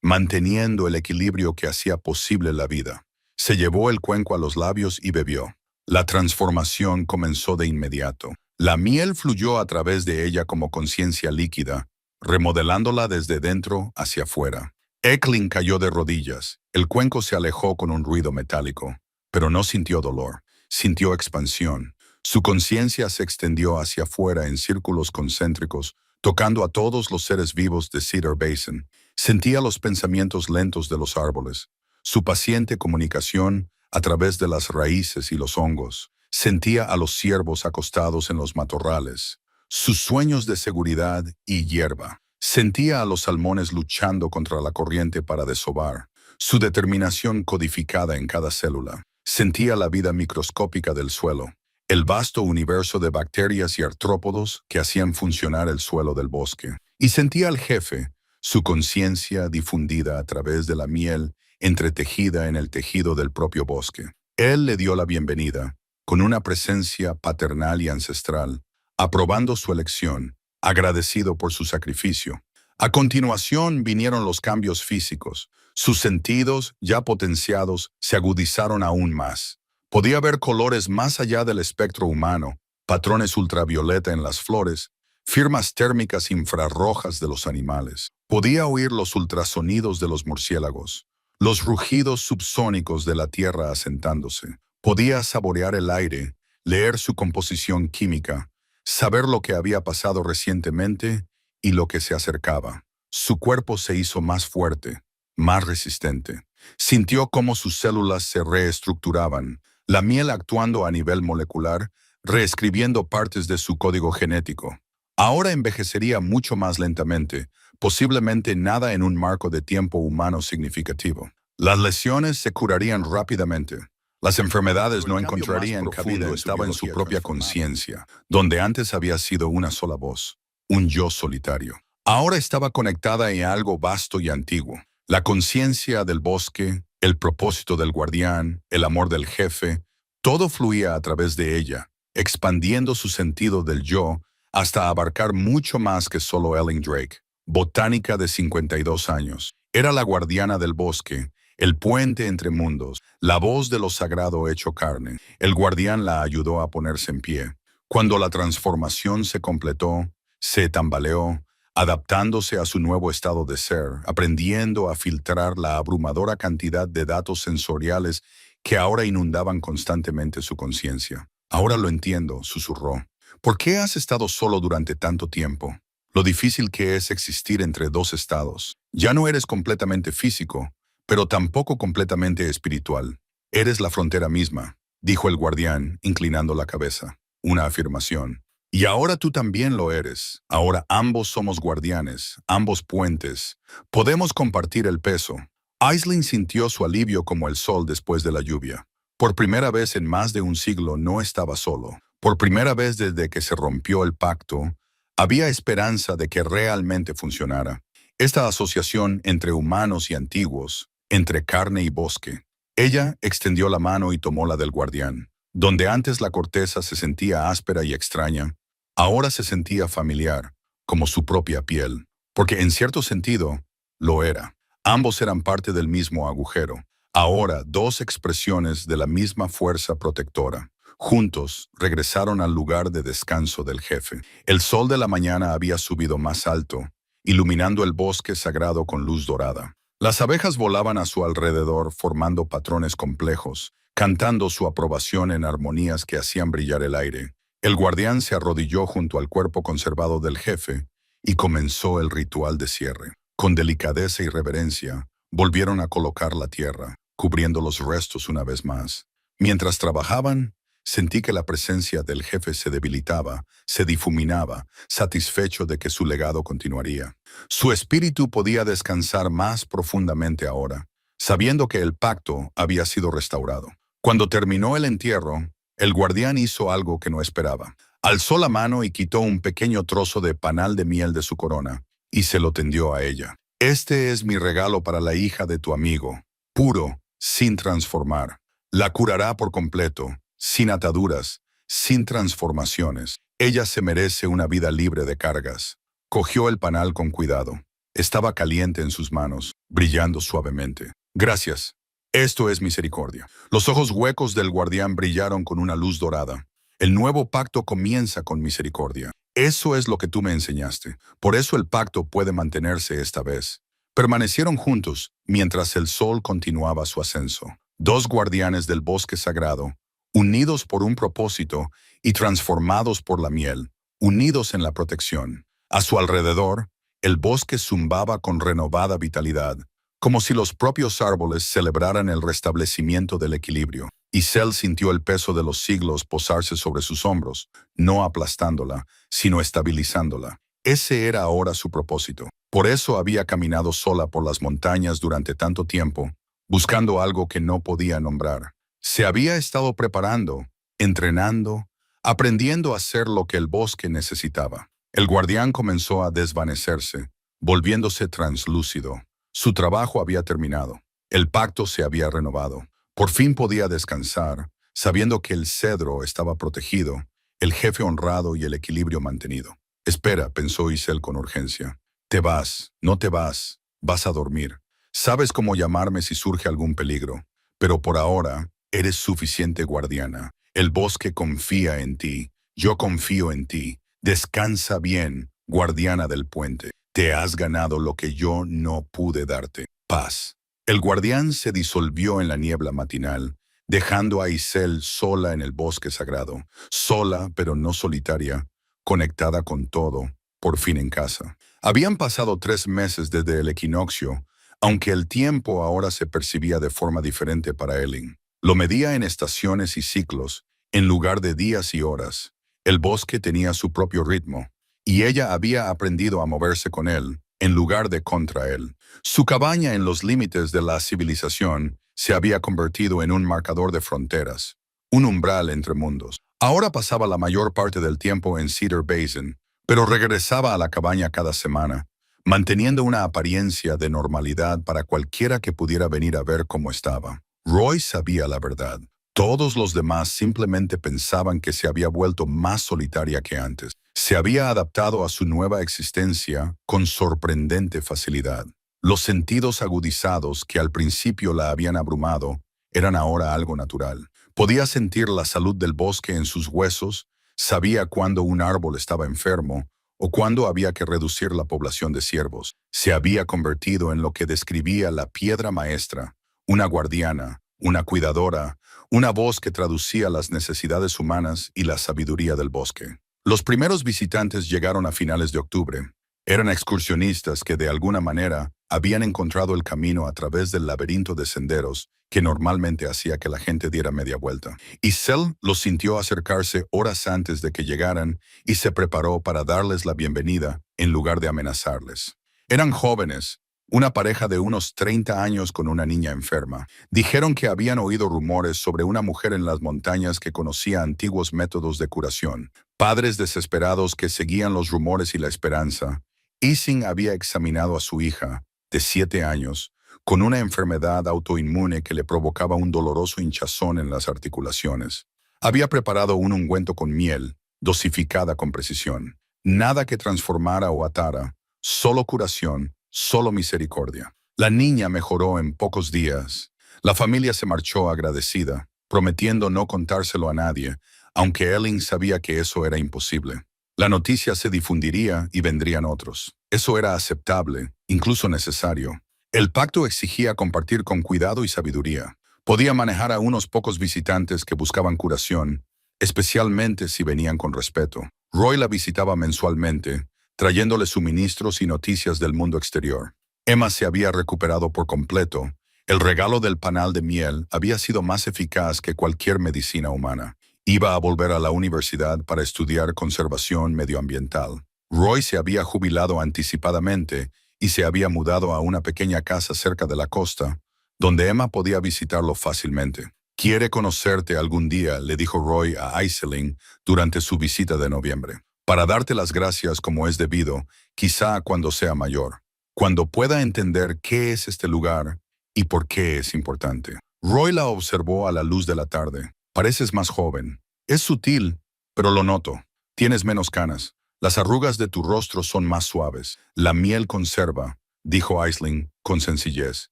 manteniendo el equilibrio que hacía posible la vida. Se llevó el cuenco a los labios y bebió. La transformación comenzó de inmediato. La miel fluyó a través de ella como conciencia líquida, remodelándola desde dentro hacia afuera. Eklund cayó de rodillas. El cuenco se alejó con un ruido metálico, pero no sintió dolor, sintió expansión. Su conciencia se extendió hacia afuera en círculos concéntricos, tocando a todos los seres vivos de Cedar Basin. Sentía los pensamientos lentos de los árboles, su paciente comunicación a través de las raíces y los hongos. Sentía a los ciervos acostados en los matorrales, sus sueños de seguridad y hierba. Sentía a los salmones luchando contra la corriente para desovar, su determinación codificada en cada célula. Sentía la vida microscópica del suelo, el vasto universo de bacterias y artrópodos que hacían funcionar el suelo del bosque. Y sentía al jefe, su conciencia difundida a través de la miel, entretejida en el tejido del propio bosque. Él le dio la bienvenida, con una presencia paternal y ancestral, aprobando su elección, agradecido por su sacrificio. A continuación vinieron los cambios físicos. Sus sentidos, ya potenciados, se agudizaron aún más. Podía ver colores más allá del espectro humano, patrones ultravioleta en las flores, firmas térmicas infrarrojas de los animales. Podía oír los ultrasonidos de los murciélagos, los rugidos subsónicos de la tierra asentándose. Podía saborear el aire, leer su composición química, saber lo que había pasado recientemente y lo que se acercaba. Su cuerpo se hizo más fuerte, más resistente. Sintió cómo sus células se reestructuraban, la miel actuando a nivel molecular, reescribiendo partes de su código genético. Ahora envejecería mucho más lentamente, posiblemente nada en un marco de tiempo humano significativo. Las lesiones se curarían rápidamente. Las enfermedades no encontrarían cabida, estaba en su propia conciencia, donde antes había sido una sola voz, un yo solitario. Ahora estaba conectada en algo vasto y antiguo. La conciencia del bosque, el propósito del guardián, el amor del jefe, todo fluía a través de ella, expandiendo su sentido del yo hasta abarcar mucho más que solo Ellen Drake. Botánica de 52 años. Era la guardiana del bosque, el puente entre mundos, la voz de lo sagrado hecho carne. El guardián la ayudó a ponerse en pie. Cuando la transformación se completó, se tambaleó, adaptándose a su nuevo estado de ser, aprendiendo a filtrar la abrumadora cantidad de datos sensoriales que ahora inundaban constantemente su conciencia. Ahora lo entiendo, susurró. ¿Por qué has estado solo durante tanto tiempo? Lo difícil que es existir entre dos estados. Ya no eres completamente físico, pero tampoco completamente espiritual. Eres la frontera misma, dijo el guardián, inclinando la cabeza. Una afirmación. Y ahora tú también lo eres. Ahora ambos somos guardianes, ambos puentes. Podemos compartir el peso. Aisling sintió su alivio como el sol después de la lluvia. Por primera vez en más de un siglo no estaba solo. Por primera vez desde que se rompió el pacto, había esperanza de que realmente funcionara. Esta asociación entre humanos y antiguos, entre carne y bosque. Ella extendió la mano y tomó la del guardián. Donde antes la corteza se sentía áspera y extraña, ahora se sentía familiar, como su propia piel, porque en cierto sentido, lo era. Ambos eran parte del mismo agujero. Ahora, dos expresiones de la misma fuerza protectora. Juntos, regresaron al lugar de descanso del jefe. El sol de la mañana había subido más alto, iluminando el bosque sagrado con luz dorada. Las abejas volaban a su alrededor formando patrones complejos, cantando su aprobación en armonías que hacían brillar el aire. El guardián se arrodilló junto al cuerpo conservado del jefe y comenzó el ritual de cierre. Con delicadeza y reverencia, volvieron a colocar la tierra, cubriendo los restos una vez más. Mientras trabajaban, sentí que la presencia del jefe se debilitaba, se difuminaba, satisfecho de que su legado continuaría. Su espíritu podía descansar más profundamente ahora, sabiendo que el pacto había sido restaurado. Cuando terminó el entierro, el guardián hizo algo que no esperaba. Alzó la mano y quitó un pequeño trozo de panal de miel de su corona, y se lo tendió a ella. Este es mi regalo para la hija de tu amigo, puro, sin transformar. La curará por completo, sin ataduras, sin transformaciones. Ella se merece una vida libre de cargas. Cogió el panal con cuidado. Estaba caliente en sus manos, brillando suavemente. Gracias. Esto es misericordia. Los ojos huecos del guardián brillaron con una luz dorada. El nuevo pacto comienza con misericordia. Eso es lo que tú me enseñaste. Por eso el pacto puede mantenerse esta vez. Permanecieron juntos mientras el sol continuaba su ascenso. Dos guardianes del bosque sagrado, unidos por un propósito y transformados por la miel, unidos en la protección. A su alrededor, el bosque zumbaba con renovada vitalidad, como si los propios árboles celebraran el restablecimiento del equilibrio. Y Cell sintió el peso de los siglos posarse sobre sus hombros, no aplastándola, sino estabilizándola. Ese era ahora su propósito. Por eso había caminado sola por las montañas durante tanto tiempo, buscando algo que no podía nombrar. Se había estado preparando, entrenando, aprendiendo a hacer lo que el bosque necesitaba. El guardián comenzó a desvanecerse, volviéndose translúcido. Su trabajo había terminado. El pacto se había renovado. Por fin podía descansar, sabiendo que el cedro estaba protegido, el jefe honrado y el equilibrio mantenido. Espera, pensó Isel con urgencia. Te vas, no te vas, vas a dormir. Sabes cómo llamarme si surge algún peligro, pero por ahora eres suficiente guardiana. El bosque confía en ti, yo confío en ti. Descansa bien, guardiana del puente. Te has ganado lo que yo no pude darte, paz. El guardián se disolvió en la niebla matinal, dejando a Isel sola en el bosque sagrado, sola pero no solitaria, conectada con todo, por fin en casa. Habían pasado 3 meses desde el equinoccio, aunque el tiempo ahora se percibía de forma diferente para Elin. Lo medía en estaciones y ciclos, en lugar de días y horas. El bosque tenía su propio ritmo, y ella había aprendido a moverse con él, en lugar de contra él. Su cabaña en los límites de la civilización se había convertido en un marcador de fronteras, un umbral entre mundos. Ahora pasaba la mayor parte del tiempo en Cedar Basin, pero regresaba a la cabaña cada semana, manteniendo una apariencia de normalidad para cualquiera que pudiera venir a ver cómo estaba. Roy sabía la verdad. Todos los demás simplemente pensaban que se había vuelto más solitaria que antes. Se había adaptado a su nueva existencia con sorprendente facilidad. Los sentidos agudizados que al principio la habían abrumado eran ahora algo natural. Podía sentir la salud del bosque en sus huesos, sabía cuándo un árbol estaba enfermo o cuándo había que reducir la población de ciervos. Se había convertido en lo que describía la piedra maestra, una guardiana, una cuidadora, una voz que traducía las necesidades humanas y la sabiduría del bosque. Los primeros visitantes llegaron a finales de octubre. Eran excursionistas que de alguna manera habían encontrado el camino a través del laberinto de senderos que normalmente hacía que la gente diera media vuelta. Isel los sintió acercarse horas antes de que llegaran y se preparó para darles la bienvenida en lugar de amenazarles. Eran jóvenes, una pareja de unos 30 años con una niña enferma. Dijeron que habían oído rumores sobre una mujer en las montañas que conocía antiguos métodos de curación. Padres desesperados que seguían los rumores y la esperanza. Ising había examinado a su hija, de 7 años, con una enfermedad autoinmune que le provocaba un doloroso hinchazón en las articulaciones. Había preparado un ungüento con miel, dosificada con precisión. Nada que transformara o atara, solo curación, solo misericordia. La niña mejoró en pocos días. La familia se marchó agradecida, prometiendo no contárselo a nadie, aunque Elin sabía que eso era imposible. La noticia se difundiría y vendrían otros. Eso era aceptable, incluso necesario. El pacto exigía compartir con cuidado y sabiduría. Podía manejar a unos pocos visitantes que buscaban curación, especialmente si venían con respeto. Roy la visitaba mensualmente, trayéndole suministros y noticias del mundo exterior. Emma se había recuperado por completo. El regalo del panal de miel había sido más eficaz que cualquier medicina humana. Iba a volver a la universidad para estudiar conservación medioambiental. Roy se había jubilado anticipadamente y se había mudado a una pequeña casa cerca de la costa, donde Emma podía visitarlo fácilmente. «Quiere conocerte algún día», le dijo Roy a Iselin durante su visita de noviembre, «para darte las gracias como es debido, quizá cuando sea mayor». cuando pueda entender qué es este lugar y por qué es importante. Roy la observó a la luz de la tarde. Pareces más joven. Es sutil, pero lo noto. Tienes menos canas. Las arrugas de tu rostro son más suaves. La miel conserva, dijo Aisling con sencillez.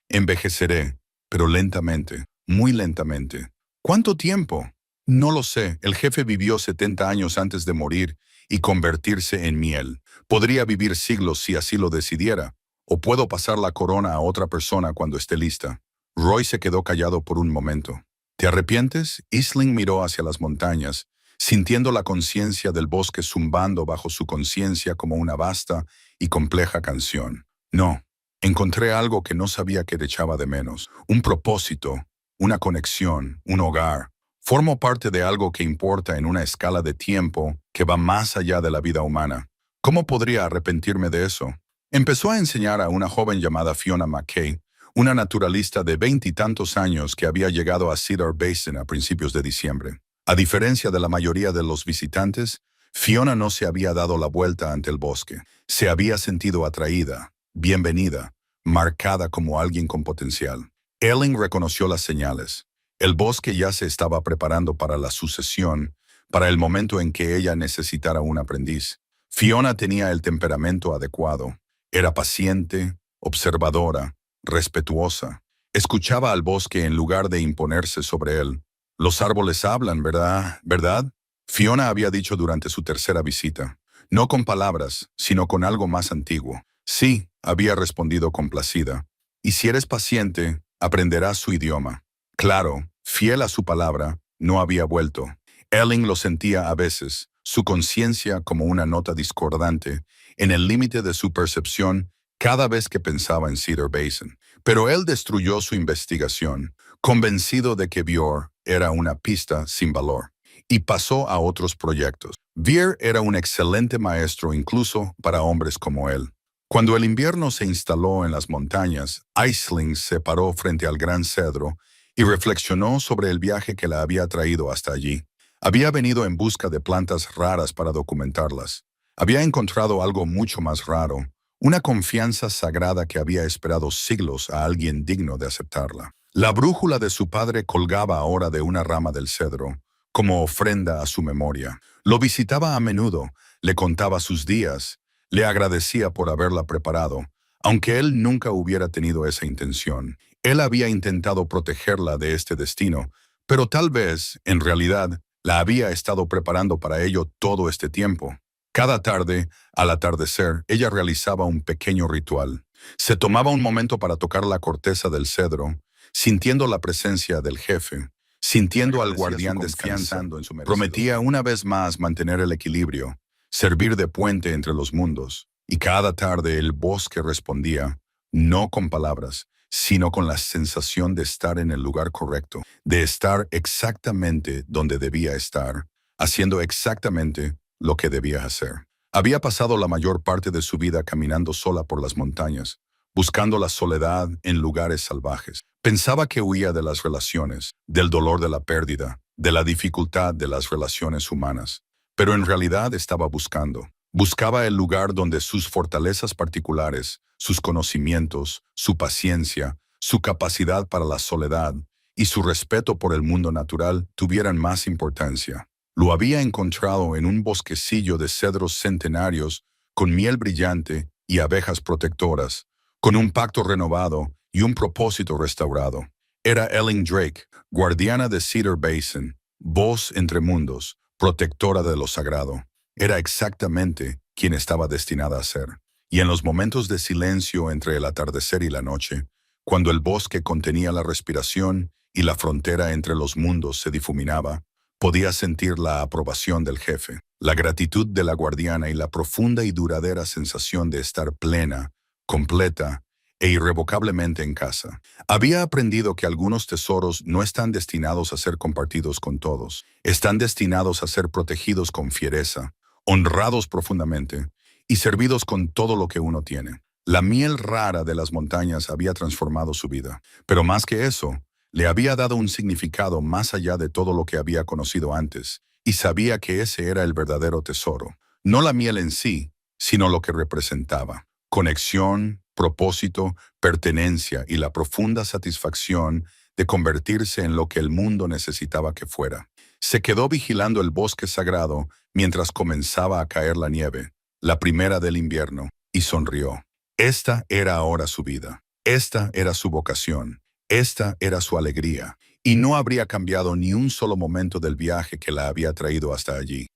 Envejeceré, pero lentamente, muy lentamente. ¿Cuánto tiempo? No lo sé. El jefe vivió 70 años antes de morir y convertirse en miel. Podría vivir siglos si así lo decidiera, o puedo pasar la corona a otra persona cuando esté lista. Roy se quedó callado por un momento. ¿Te arrepientes? Aisling miró hacia las montañas, sintiendo la conciencia del bosque zumbando bajo su conciencia como una vasta y compleja canción. No, encontré algo que no sabía que te echaba de menos. Un propósito, una conexión, un hogar. Formo parte de algo que importa en una escala de tiempo que va más allá de la vida humana. ¿Cómo podría arrepentirme de eso? Empezó a enseñar a una joven llamada Fiona McKay, una naturalista de 20 y tantos años que había llegado a Cedar Basin a principios de diciembre. A diferencia de la mayoría de los visitantes, Fiona no se había dado la vuelta ante el bosque. Se había sentido atraída, bienvenida, marcada como alguien con potencial. Ellen reconoció las señales. El bosque ya se estaba preparando para la sucesión, para el momento en que ella necesitara un aprendiz. Fiona tenía el temperamento adecuado. Era paciente, observadora, respetuosa. Escuchaba al bosque en lugar de imponerse sobre él. Los árboles hablan, ¿verdad? ¿Verdad? Fiona había dicho durante su tercera visita. No con palabras, sino con algo más antiguo. Sí, había respondido complacida. Y si eres paciente, aprenderás su idioma. Claro, fiel a su palabra, no había vuelto. Ellen lo sentía a veces, su conciencia como una nota discordante, en el límite de su percepción cada vez que pensaba en Cedar Basin. Pero él destruyó su investigación, convencido de que Vior era una pista sin valor, y pasó a otros proyectos. Vier era un excelente maestro incluso para hombres como él. Cuando el invierno se instaló en las montañas, Aisling se paró frente al gran cedro y reflexionó sobre el viaje que la había traído hasta allí. Había venido en busca de plantas raras para documentarlas. Había encontrado algo mucho más raro, una confianza sagrada que había esperado siglos a alguien digno de aceptarla. La brújula de su padre colgaba ahora de una rama del cedro, como ofrenda a su memoria. Lo visitaba a menudo, le contaba sus días, le agradecía por haberla preparado, aunque él nunca hubiera tenido esa intención. Él había intentado protegerla de este destino, pero tal vez, en realidad, la había estado preparando para ello todo este tiempo. Cada tarde, al atardecer, ella realizaba un pequeño ritual. Se tomaba un momento para tocar la corteza del cedro, sintiendo la presencia del jefe, sintiendo al guardián descansando en su merecido. Prometía una vez más mantener el equilibrio, servir de puente entre los mundos. Y cada tarde el bosque respondía, no con palabras, sino con la sensación de estar en el lugar correcto, de estar exactamente donde debía estar, haciendo exactamente lo que debía hacer. Había pasado la mayor parte de su vida caminando sola por las montañas, buscando la soledad en lugares salvajes. Pensaba que huía de las relaciones, del dolor de la pérdida, de la dificultad de las relaciones humanas. Pero en realidad estaba buscando. Buscaba el lugar donde sus fortalezas particulares, sus conocimientos, su paciencia, su capacidad para la soledad y su respeto por el mundo natural tuvieran más importancia. Lo había encontrado en un bosquecillo de cedros centenarios con miel brillante y abejas protectoras, con un pacto renovado y un propósito restaurado. Era Ellen Drake, guardiana de Cedar Basin, voz entre mundos, protectora de lo sagrado. Era exactamente quien estaba destinada a ser. Y en los momentos de silencio entre el atardecer y la noche, cuando el bosque contenía la respiración y la frontera entre los mundos se difuminaba, podía sentir la aprobación del jefe, la gratitud de la guardiana y la profunda y duradera sensación de estar plena, completa e irrevocablemente en casa. Había aprendido que algunos tesoros no están destinados a ser compartidos con todos, están destinados a ser protegidos con fiereza, honrados profundamente y servidos con todo lo que uno tiene. La miel rara de las montañas había transformado su vida, pero más que eso, le había dado un significado más allá de todo lo que había conocido antes, y sabía que ese era el verdadero tesoro. No la miel en sí, sino lo que representaba. Conexión, propósito, pertenencia y la profunda satisfacción de convertirse en lo que el mundo necesitaba que fuera. Se quedó vigilando el bosque sagrado mientras comenzaba a caer la nieve, la primera del invierno, y sonrió. Esta era ahora su vida. Esta era su vocación. Esta era su alegría. Y no habría cambiado ni un solo momento del viaje que la había traído hasta allí.